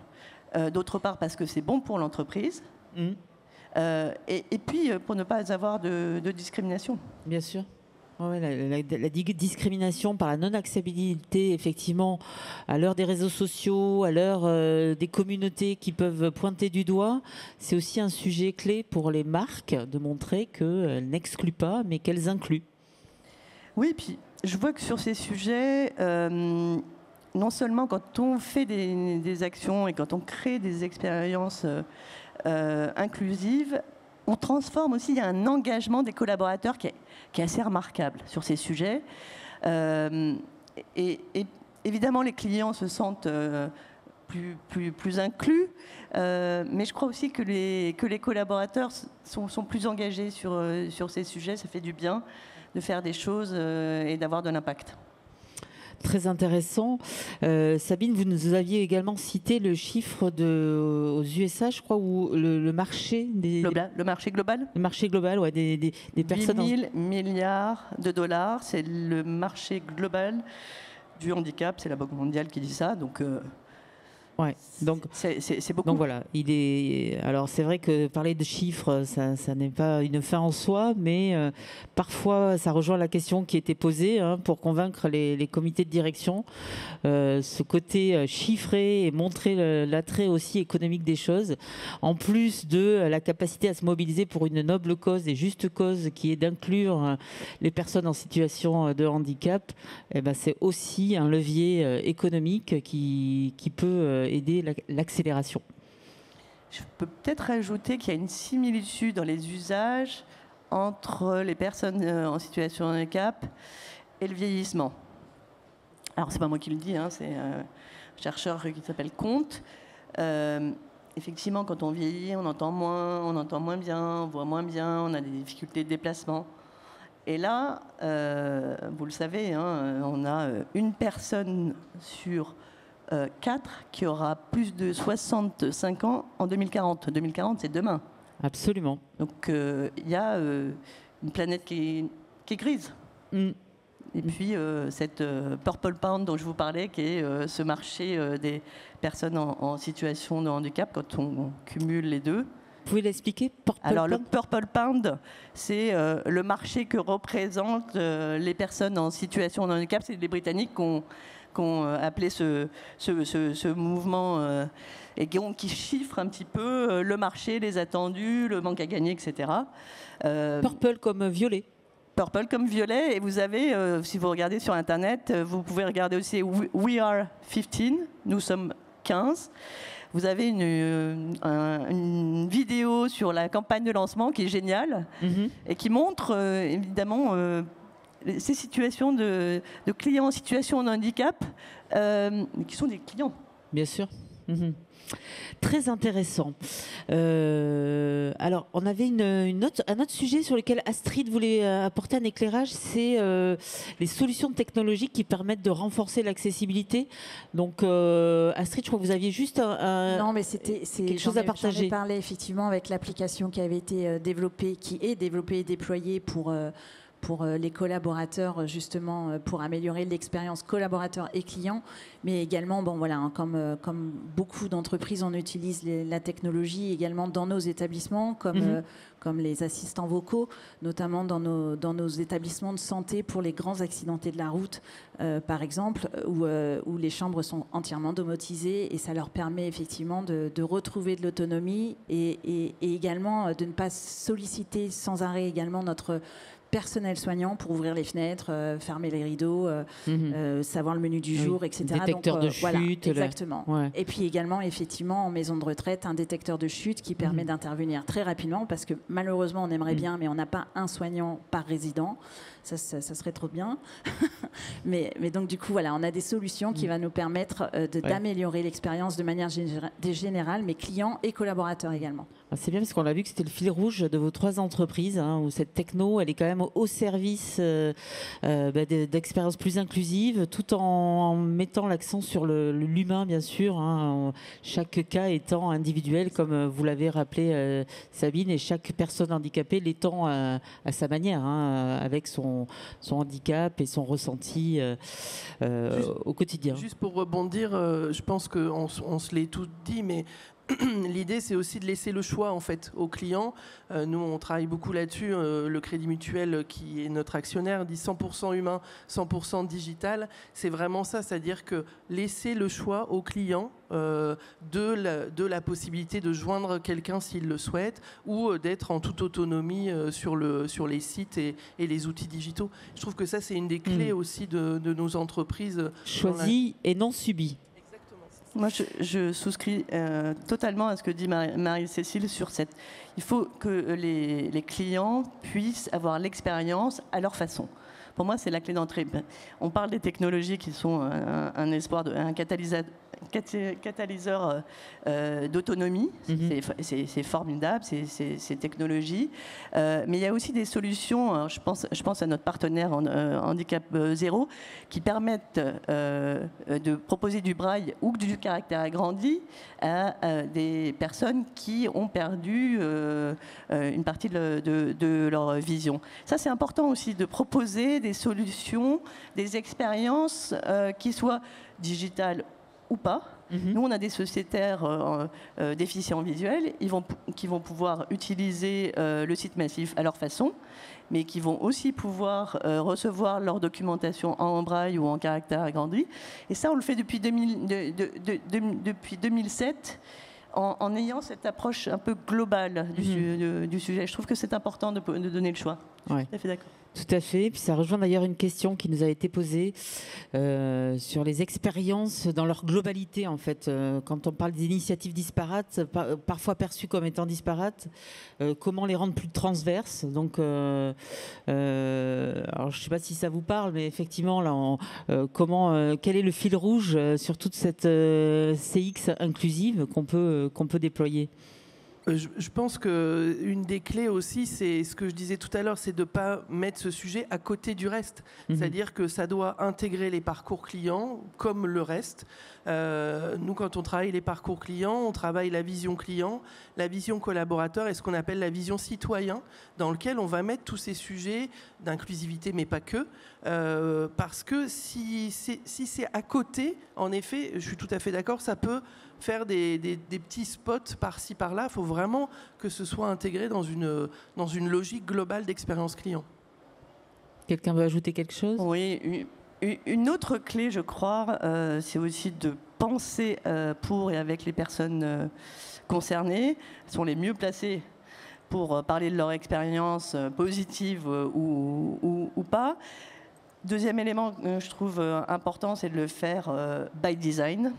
D'autre part, parce que c'est bon pour l'entreprise. Et puis, pour ne pas avoir de discrimination.
Bien sûr. Ouais, la discrimination par la non-acceptabilité, effectivement, à l'heure des réseaux sociaux, à l'heure des communautés qui peuvent pointer du doigt, c'est aussi un sujet clé pour les marques de montrer qu'elles n'excluent pas, mais qu'elles incluent.
Oui, puis je vois que sur ces sujets, non seulement quand on fait des actions et quand on crée des expériences inclusives, on transforme aussi, il y a un engagement des collaborateurs qui est assez remarquable sur ces sujets. Et évidemment, les clients se sentent plus inclus, mais je crois aussi que les collaborateurs sont plus engagés sur ces sujets. Ça fait du bien de faire des choses et d'avoir de l'impact.
Très intéressant. Sabine, vous nous aviez également cité le chiffre aux USA, je crois, où le marché
le marché global.
Le marché global, ouais, des personnes.
8 000 milliards de dollars, c'est le marché global du handicap. C'est la Banque mondiale qui dit ça, donc.
Ouais, donc
c'est beaucoup.
Donc voilà, alors c'est vrai que parler de chiffres, ça n'est pas une fin en soi, mais parfois ça rejoint la question qui était posée pour convaincre les comités de direction. Ce côté chiffré et montrer l'attrait aussi économique des choses, en plus de la capacité à se mobiliser pour une noble cause et juste cause qui est d'inclure les personnes en situation de handicap, c'est aussi un levier économique qui peut aider l'accélération.
Je peux peut-être rajouter qu'il y a une similitude dans les usages entre les personnes en situation de handicap et le vieillissement. Alors, c'est pas moi qui le dis, c'est un chercheur qui s'appelle Comte. Effectivement, quand on vieillit, on entend moins bien, on voit moins bien, on a des difficultés de déplacement. Et là, vous le savez, on a une personne sur 4 qui aura plus de 65 ans en 2040. 2040, c'est demain.
Absolument.
Donc, il y a une planète qui est grise. Et puis, cette Purple Pound dont je vous parlais, qui est ce marché des personnes en situation de handicap, quand on cumule les deux.
Vous pouvez l'expliquer?
Alors, le Purple Pound, c'est le marché que représentent les personnes en situation de handicap. C'est les Britanniques qui ont appelé ce mouvement et qui chiffre un petit peu le marché, les attendus, le manque à gagner, etc.
Purple comme violet.
Purple comme violet. Et vous avez, si vous regardez sur Internet, vous pouvez regarder aussi We Are 15, nous sommes 15. Vous avez une vidéo sur la campagne de lancement qui est géniale et qui montre évidemment ces situations de clients en situation de handicap, qui sont des clients.
Bien sûr. Très intéressant. Alors, on avait un autre sujet sur lequel Astrid voulait apporter un éclairage, c'est les solutions technologiques qui permettent de renforcer l'accessibilité. Donc, Astrid, je crois que vous aviez juste
non, mais
quelque chose à partager.
J'en ai parlé effectivement avec l'application qui avait été développée, qui est développée et déployée pour les collaborateurs, justement, pour améliorer l'expérience collaborateur et client. Mais également, comme beaucoup d'entreprises, on utilise la technologie également dans nos établissements, comme les assistants vocaux, notamment dans nos établissements de santé pour les grands accidentés de la route, par exemple, où les chambres sont entièrement domotisées et ça leur permet effectivement de retrouver de l'autonomie et également de ne pas solliciter sans arrêt également notre personnel soignant pour ouvrir les fenêtres, fermer les rideaux, savoir le menu du jour, etc.
Détecteur de chute.
Voilà, exactement. Ouais. Et puis également, effectivement, en maison de retraite, un détecteur de chute qui permet d'intervenir très rapidement parce que malheureusement, on aimerait bien, mais on n'a pas un soignant par résident. Ça serait trop bien. mais donc, du coup, voilà, on a des solutions qui vont nous permettre d'améliorer l'expérience de manière générale, mais clients et collaborateurs également.
C'est bien parce qu'on a vu que c'était le fil rouge de vos 3 entreprises, où cette techno, elle est quand même au service d'expériences plus inclusives, tout en mettant l'accent sur l'humain, bien sûr, chaque cas étant individuel, comme vous l'avez rappelé, Sabine, et chaque personne handicapée l'étant à sa manière, avec son handicap et son ressenti au quotidien.
Juste pour rebondir, je pense qu'on se l'est tout dit, mais l'idée, c'est aussi de laisser le choix en fait aux clients. Nous, on travaille beaucoup là-dessus. Le Crédit Mutuel, qui est notre actionnaire, dit 100% humain, 100% digital. C'est vraiment ça, c'est-à-dire que laisser le choix aux clients de la possibilité de joindre quelqu'un s'il le souhaite, ou d'être en toute autonomie sur les sites et les outils digitaux. Je trouve que ça, c'est une des clés aussi de nos entreprises.
Choisi et non subi.
Moi, je souscris totalement à ce que dit Marie-Cécile sur cette... Il faut que les clients puissent avoir l'expérience à leur façon. Pour moi, c'est la clé d'entrée. On parle des technologies qui sont un espoir, un catalyseur d'autonomie. C'est formidable, ces technologies. Mais il y a aussi des solutions, alors je pense à notre partenaire en Handicap Zéro, qui permettent de proposer du braille ou du caractère agrandi à des personnes qui ont perdu une partie de leur vision. Ça, c'est important aussi de proposer des solutions, des expériences qui soient digitales ou pas. Nous, on a des sociétaires déficients visuels qui vont pouvoir utiliser le site massif à leur façon, mais qui vont aussi pouvoir recevoir leur documentation en braille ou en caractère agrandi. Et ça, on le fait depuis 2007. En ayant cette approche un peu globale du sujet. Je trouve que c'est important de donner le choix.
Ouais.
Tout à fait d'accord.
Tout à fait. Puis ça rejoint d'ailleurs une question qui nous a été posée sur les expériences dans leur globalité, en fait. Quand on parle d'initiatives disparates, parfois perçues comme étant disparates, comment les rendre plus transverses. Donc, alors je ne sais pas si ça vous parle, mais effectivement, là, quel est le fil rouge sur toute cette CX inclusive qu'on peut déployer?
Je pense qu'une des clés aussi, c'est ce que je disais tout à l'heure, c'est de ne pas mettre ce sujet à côté du reste. C'est-à-dire que ça doit intégrer les parcours clients comme le reste. Nous, quand on travaille les parcours clients, on travaille la vision client, la vision collaborateur et ce qu'on appelle la vision citoyen, dans lequel on va mettre tous ces sujets d'inclusivité, mais pas que. Parce que si c'est à côté, en effet, je suis tout à fait d'accord, ça peut faire des petits spots par-ci, par-là. Il faut vraiment que ce soit intégré dans une logique globale d'expérience client.
Quelqu'un veut ajouter quelque chose?
Oui, une autre clé, je crois, c'est aussi de penser pour et avec les personnes concernées. Elles sont les mieux placées pour parler de leur expérience positive ou pas. Deuxième élément que je trouve important, c'est de le faire by design.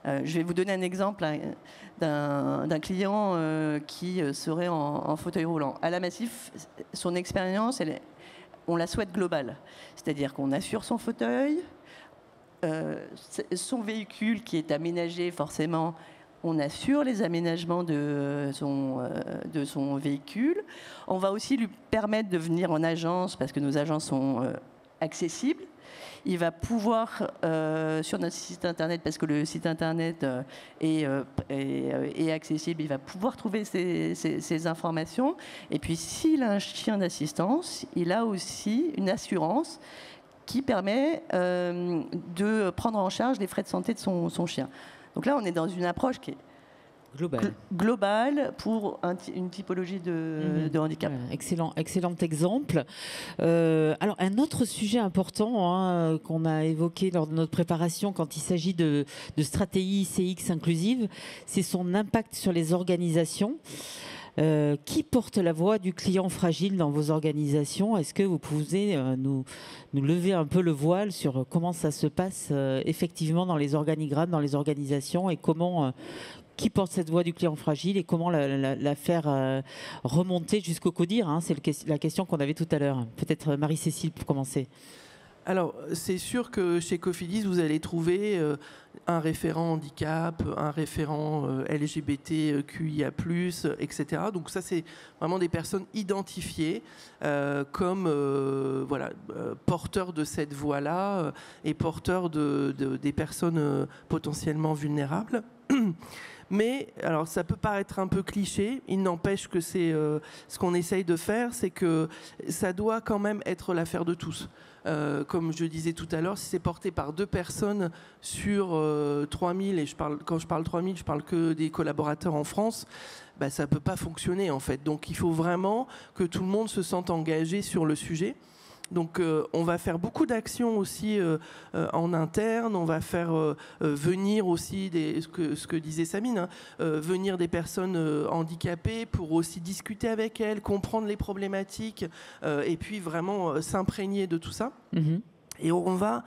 Je vais vous donner un exemple d'un client qui serait en fauteuil roulant. À la Massif, son expérience, on la souhaite globale. C'est-à-dire qu'on assure son fauteuil, son véhicule qui est aménagé forcément, on assure les aménagements de son véhicule. On va aussi lui permettre de venir en agence parce que nos agences sont accessibles. Il va pouvoir, sur notre site internet, parce que le site internet est accessible, il va pouvoir trouver ces informations. Et puis, s'il a un chien d'assistance, il a aussi une assurance qui permet de prendre en charge les frais de santé de son chien. Donc là, on est dans une approche qui est global pour une typologie de handicap.
Voilà, excellent exemple. Alors, un autre sujet important qu'on a évoqué lors de notre préparation quand il s'agit de stratégie CX inclusive, c'est son impact sur les organisations. Qui porte la voix du client fragile dans vos organisations? Est-ce que vous pouvez nous lever un peu le voile sur comment ça se passe effectivement dans les organigrammes, dans les organisations, et comment... qui porte cette voix du client fragile et comment la faire remonter jusqu'au CODIR, c'est la question qu'on avait tout à l'heure. Peut-être Marie-Cécile pour commencer.
Alors, c'est sûr que chez Cofidis, vous allez trouver un référent handicap, un référent LGBTQIA+, etc. Donc ça, c'est vraiment des personnes identifiées comme porteurs de cette voix-là et porteurs des personnes potentiellement vulnérables. Mais alors ça peut paraître un peu cliché, il n'empêche que c'est ce qu'on essaye de faire, c'est que ça doit quand même être l'affaire de tous. Comme je disais tout à l'heure, si c'est porté par 2 personnes sur 3000, et quand je parle 3000, je parle que des collaborateurs en France, bah, ça ne peut pas fonctionner en fait. Donc il faut vraiment que tout le monde se sente engagé sur le sujet. Donc on va faire beaucoup d'actions aussi en interne, on va faire venir aussi ce que disait Sabine, hein, venir des personnes handicapées pour aussi discuter avec elles, comprendre les problématiques et puis vraiment s'imprégner de tout ça. Mmh. Et on va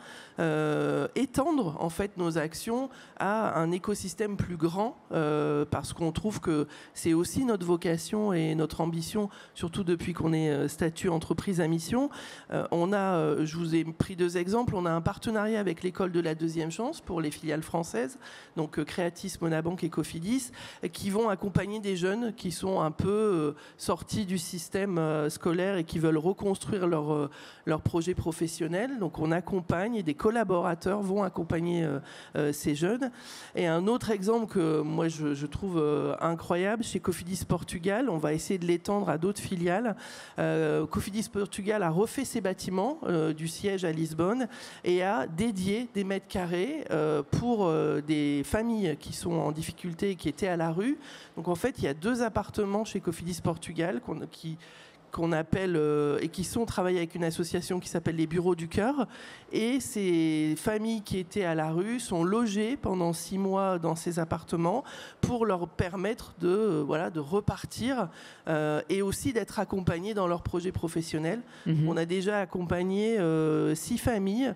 étendre en fait nos actions à un écosystème plus grand parce qu'on trouve que c'est aussi notre vocation et notre ambition, surtout depuis qu'on est statut entreprise à mission. Je vous ai pris 2 exemples. On a un partenariat avec l'école de la deuxième chance pour les filiales françaises, donc Creatis, Monabank et Cofidis, qui vont accompagner des jeunes qui sont un peu sortis du système scolaire et qui veulent reconstruire leur projet professionnel. Donc on accompagne et des collaborateurs vont accompagner ces jeunes. Et un autre exemple que moi je trouve incroyable, chez Cofidis Portugal, on va essayer de l'étendre à d'autres filiales. Cofidis Portugal a refait ses bâtiments du siège à Lisbonne et a dédié des mètres carrés pour des familles qui sont en difficulté et qui étaient à la rue. Donc en fait, il y a 2 appartements chez Cofidis Portugal qu'on appelle et qui sont travaillés avec une association qui s'appelle les Bureaux du Cœur, et ces familles qui étaient à la rue sont logées pendant 6 mois dans ces appartements pour leur permettre de repartir et aussi d'être accompagnées dans leur projet professionnel. Mmh. On a déjà accompagné 6 familles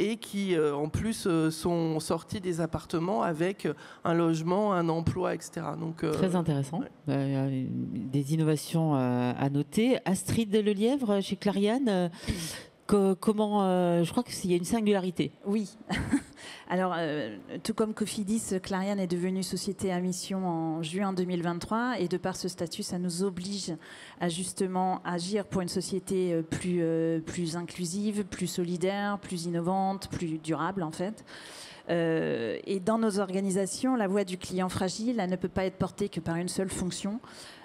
et qui, en plus, sont sortis des appartements avec un logement, un emploi, etc. Donc,
très intéressant. Ouais. Des innovations à noter. Astrid Lelièvre, chez Clariane, comment, je crois qu'il y a une singularité.
Oui. Alors, tout comme Cofidis, Clariane est devenue société à mission en juin 2023 et de par ce statut, ça nous oblige à justement agir pour une société plus inclusive, plus solidaire, plus innovante, plus durable en fait. Et dans nos organisations, la voix du client fragile, elle ne peut pas être portée que par une seule fonction.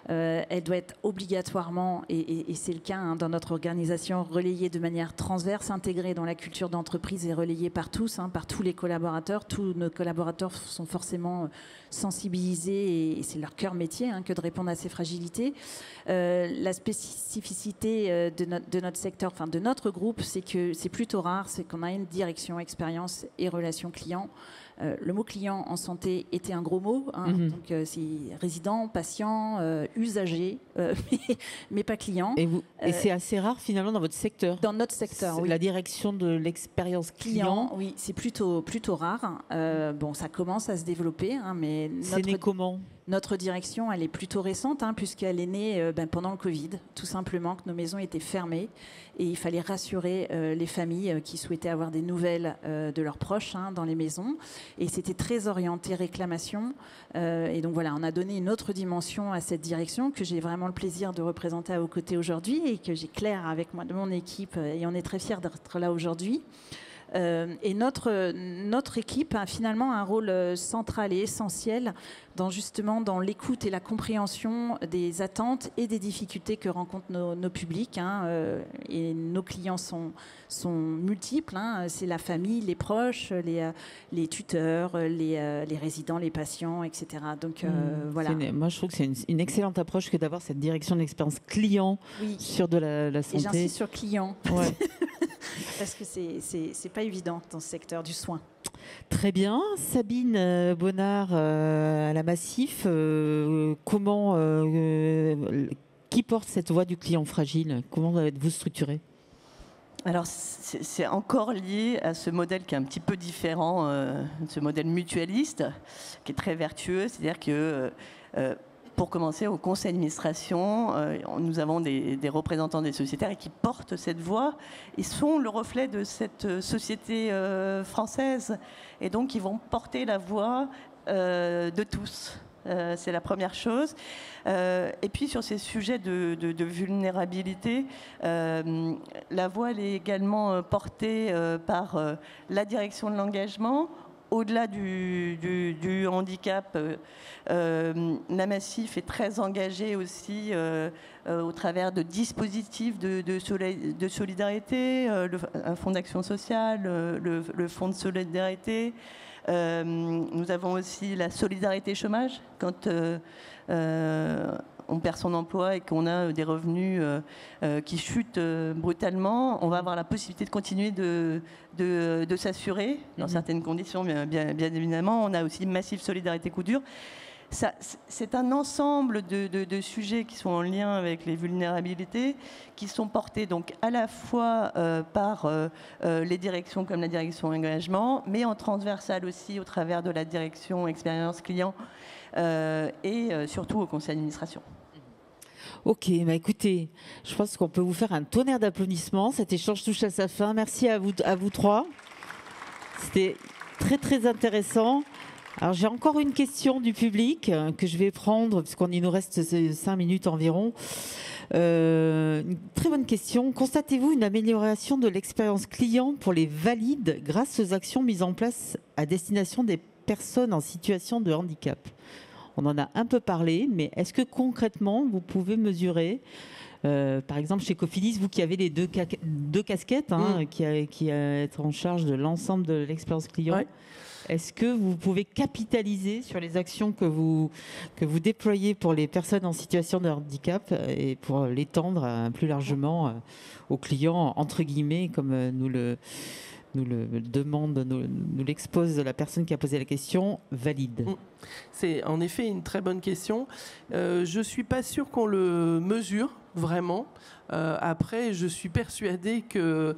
Elle doit être obligatoirement, et c'est le cas dans notre organisation, relayée de manière transverse, intégrée dans la culture d'entreprise et relayée par tous, par tous les collaborateurs. Tous nos collaborateurs sont forcément sensibilisés et c'est leur cœur métier que de répondre à ces fragilités. La spécificité de notre secteur, enfin de notre groupe, c'est que c'est plutôt rare, c'est qu'on a une direction expérience et relations clients. Le mot client en santé était un gros mot, donc c'est résident, patient, usager, mais pas client.
Et c'est assez rare finalement dans votre secteur.
Dans notre secteur, oui.
La direction de l'expérience client.
Oui, c'est plutôt rare. Bon, ça commence à se développer, mais
c'est né comment ?
Notre direction, elle est plutôt récente, puisqu'elle est née pendant le Covid, tout simplement, que nos maisons étaient fermées et il fallait rassurer les familles qui souhaitaient avoir des nouvelles de leurs proches dans les maisons. Et c'était très orienté réclamation. Et donc voilà, on a donné une autre dimension à cette direction que j'ai vraiment le plaisir de représenter à vos côtés aujourd'hui et que j'ai Claire avec moi de mon équipe et on est très fiers d'être là aujourd'hui. Et notre équipe a finalement un rôle central et essentiel dans l'écoute et la compréhension des attentes et des difficultés que rencontrent nos publics. Et nos clients sont multiples. C'est la famille, les proches, les tuteurs, les résidents, les patients, etc. Donc voilà.
Moi, je trouve que c'est une excellente approche que d'avoir cette direction d'expérience client sur de la santé.
Et j'insiste sur client.
Ouais.
Parce que c'est pas évident dans ce secteur du soin.
Très bien. Sabine Bonnard à la Massif, qui porte cette voix du client fragile ? Comment êtes-vous structuré ?
Alors, c'est encore lié à ce modèle qui est un petit peu différent, ce modèle mutualiste, qui est très vertueux. C'est-à-dire que, pour commencer, au conseil d'administration, nous avons des représentants des sociétaires et qui portent cette voix. Ils sont le reflet de cette société française. Et donc, ils vont porter la voix de tous. C'est la première chose. Et puis sur ces sujets de vulnérabilité, la voix elle est également portée par la direction de l'engagement, au-delà du handicap, Namassif est très engagé aussi au travers de dispositifs de solidarité, un fonds d'action sociale, le fonds de solidarité. Nous avons aussi la solidarité chômage quand on perd son emploi et qu'on a des revenus qui chutent brutalement, on va avoir la possibilité de continuer de s'assurer dans certaines conditions, bien évidemment. On a aussi Massif Solidarité Coup Dur. C'est un ensemble de sujets qui sont en lien avec les vulnérabilités, qui sont portés donc à la fois par les directions comme la direction engagement, mais en transversal aussi au travers de la direction expérience client et surtout au conseil d'administration.
Ok, bah écoutez, je pense qu'on peut vous faire un tonnerre d'applaudissements. Cet échange touche à sa fin. Merci à vous trois. C'était très très intéressant. Alors j'ai encore une question du public que je vais prendre, puisqu'il nous reste 5 minutes environ. Une très bonne question. Constatez-vous une amélioration de l'expérience client pour les valides grâce aux actions mises en place à destination des personnes en situation de handicap? On en a un peu parlé, mais est-ce que concrètement, vous pouvez mesurer, par exemple chez Cofidis, vous qui avez les deux casquettes, qui êtes en charge de l'ensemble de l'expérience client, est-ce que vous pouvez capitaliser sur les actions que vous déployez pour les personnes en situation de handicap et pour l'étendre plus largement aux clients, entre guillemets, comme nous l'expose la personne qui a posé la question, valide?
C'est en effet une très bonne question. Je ne suis pas sûre qu'on le mesure vraiment. Après, je suis persuadée que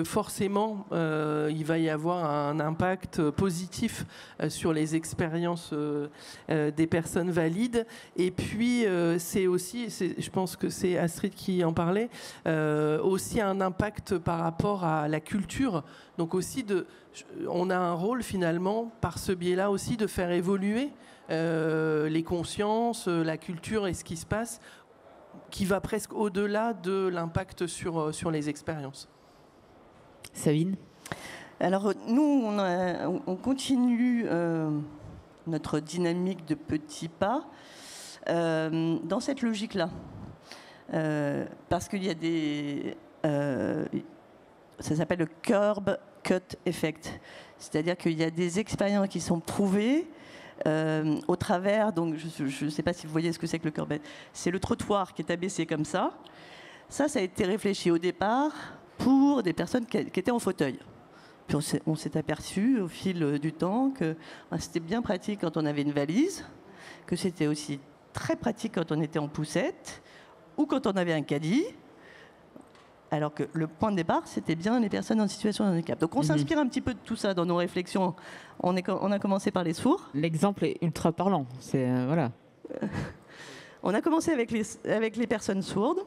forcément, il va y avoir un impact positif sur les expériences des personnes valides. Et puis, c'est aussi, je pense que c'est Astrid qui en parlait, aussi un impact par rapport à la culture. Donc aussi, on a un rôle finalement, par ce biais-là aussi, de faire évoluer les consciences, la culture et ce qui se passe, qui va presque au-delà de l'impact sur les expériences.
Sabine?
Alors nous, on continue notre dynamique de petits pas dans cette logique-là. Parce qu'il y a des... ça s'appelle le curb cut effect. C'est-à-dire qu'il y a des expériences qui sont prouvées au travers... Donc je ne sais pas si vous voyez ce que c'est que le curb. C'est le trottoir qui est abaissé comme ça. Ça a été réfléchi au départ pour des personnes qui étaient en fauteuil. Puis on s'est aperçu au fil du temps que c'était bien pratique quand on avait une valise, que c'était aussi très pratique quand on était en poussette ou quand on avait un caddie, alors que le point de départ, c'était bien les personnes en situation de handicap. Donc on s'inspire un petit peu de tout ça dans nos réflexions. On a commencé par les sourds.
L'exemple est ultra parlant. Voilà.
On a commencé avec les personnes sourdes,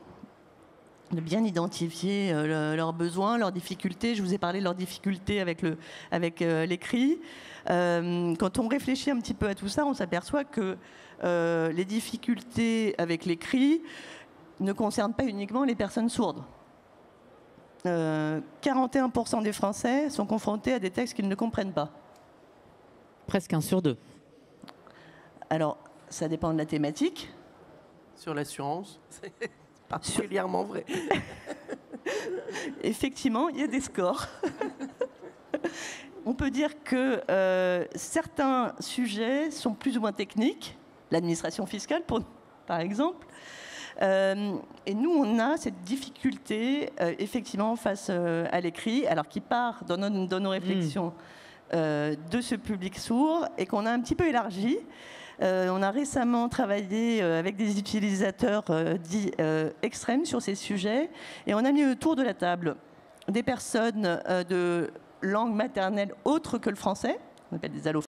de bien identifier leurs besoins, leurs difficultés. Je vous ai parlé de leurs difficultés avec l'écrit. Quand on réfléchit un petit peu à tout ça, on s'aperçoit que les difficultés avec l'écrit ne concernent pas uniquement les personnes sourdes. 41% des Français sont confrontés à des textes qu'ils ne comprennent pas.
Presque 1 sur 2.
Alors, ça dépend de la thématique.
Sur l'assurance, c'est particulièrement vrai.
Effectivement, il y a des scores. On peut dire que certains sujets sont plus ou moins techniques, l'administration fiscale, par exemple. Et nous, on a cette difficulté, effectivement, face à l'écrit, alors qui part dans nos réflexions de ce public sourd et qu'on a un petit peu élargi. On a récemment travaillé avec des utilisateurs dits extrêmes sur ces sujets et on a mis autour de la table des personnes de langue maternelle autre que le français, on appelle des allophones,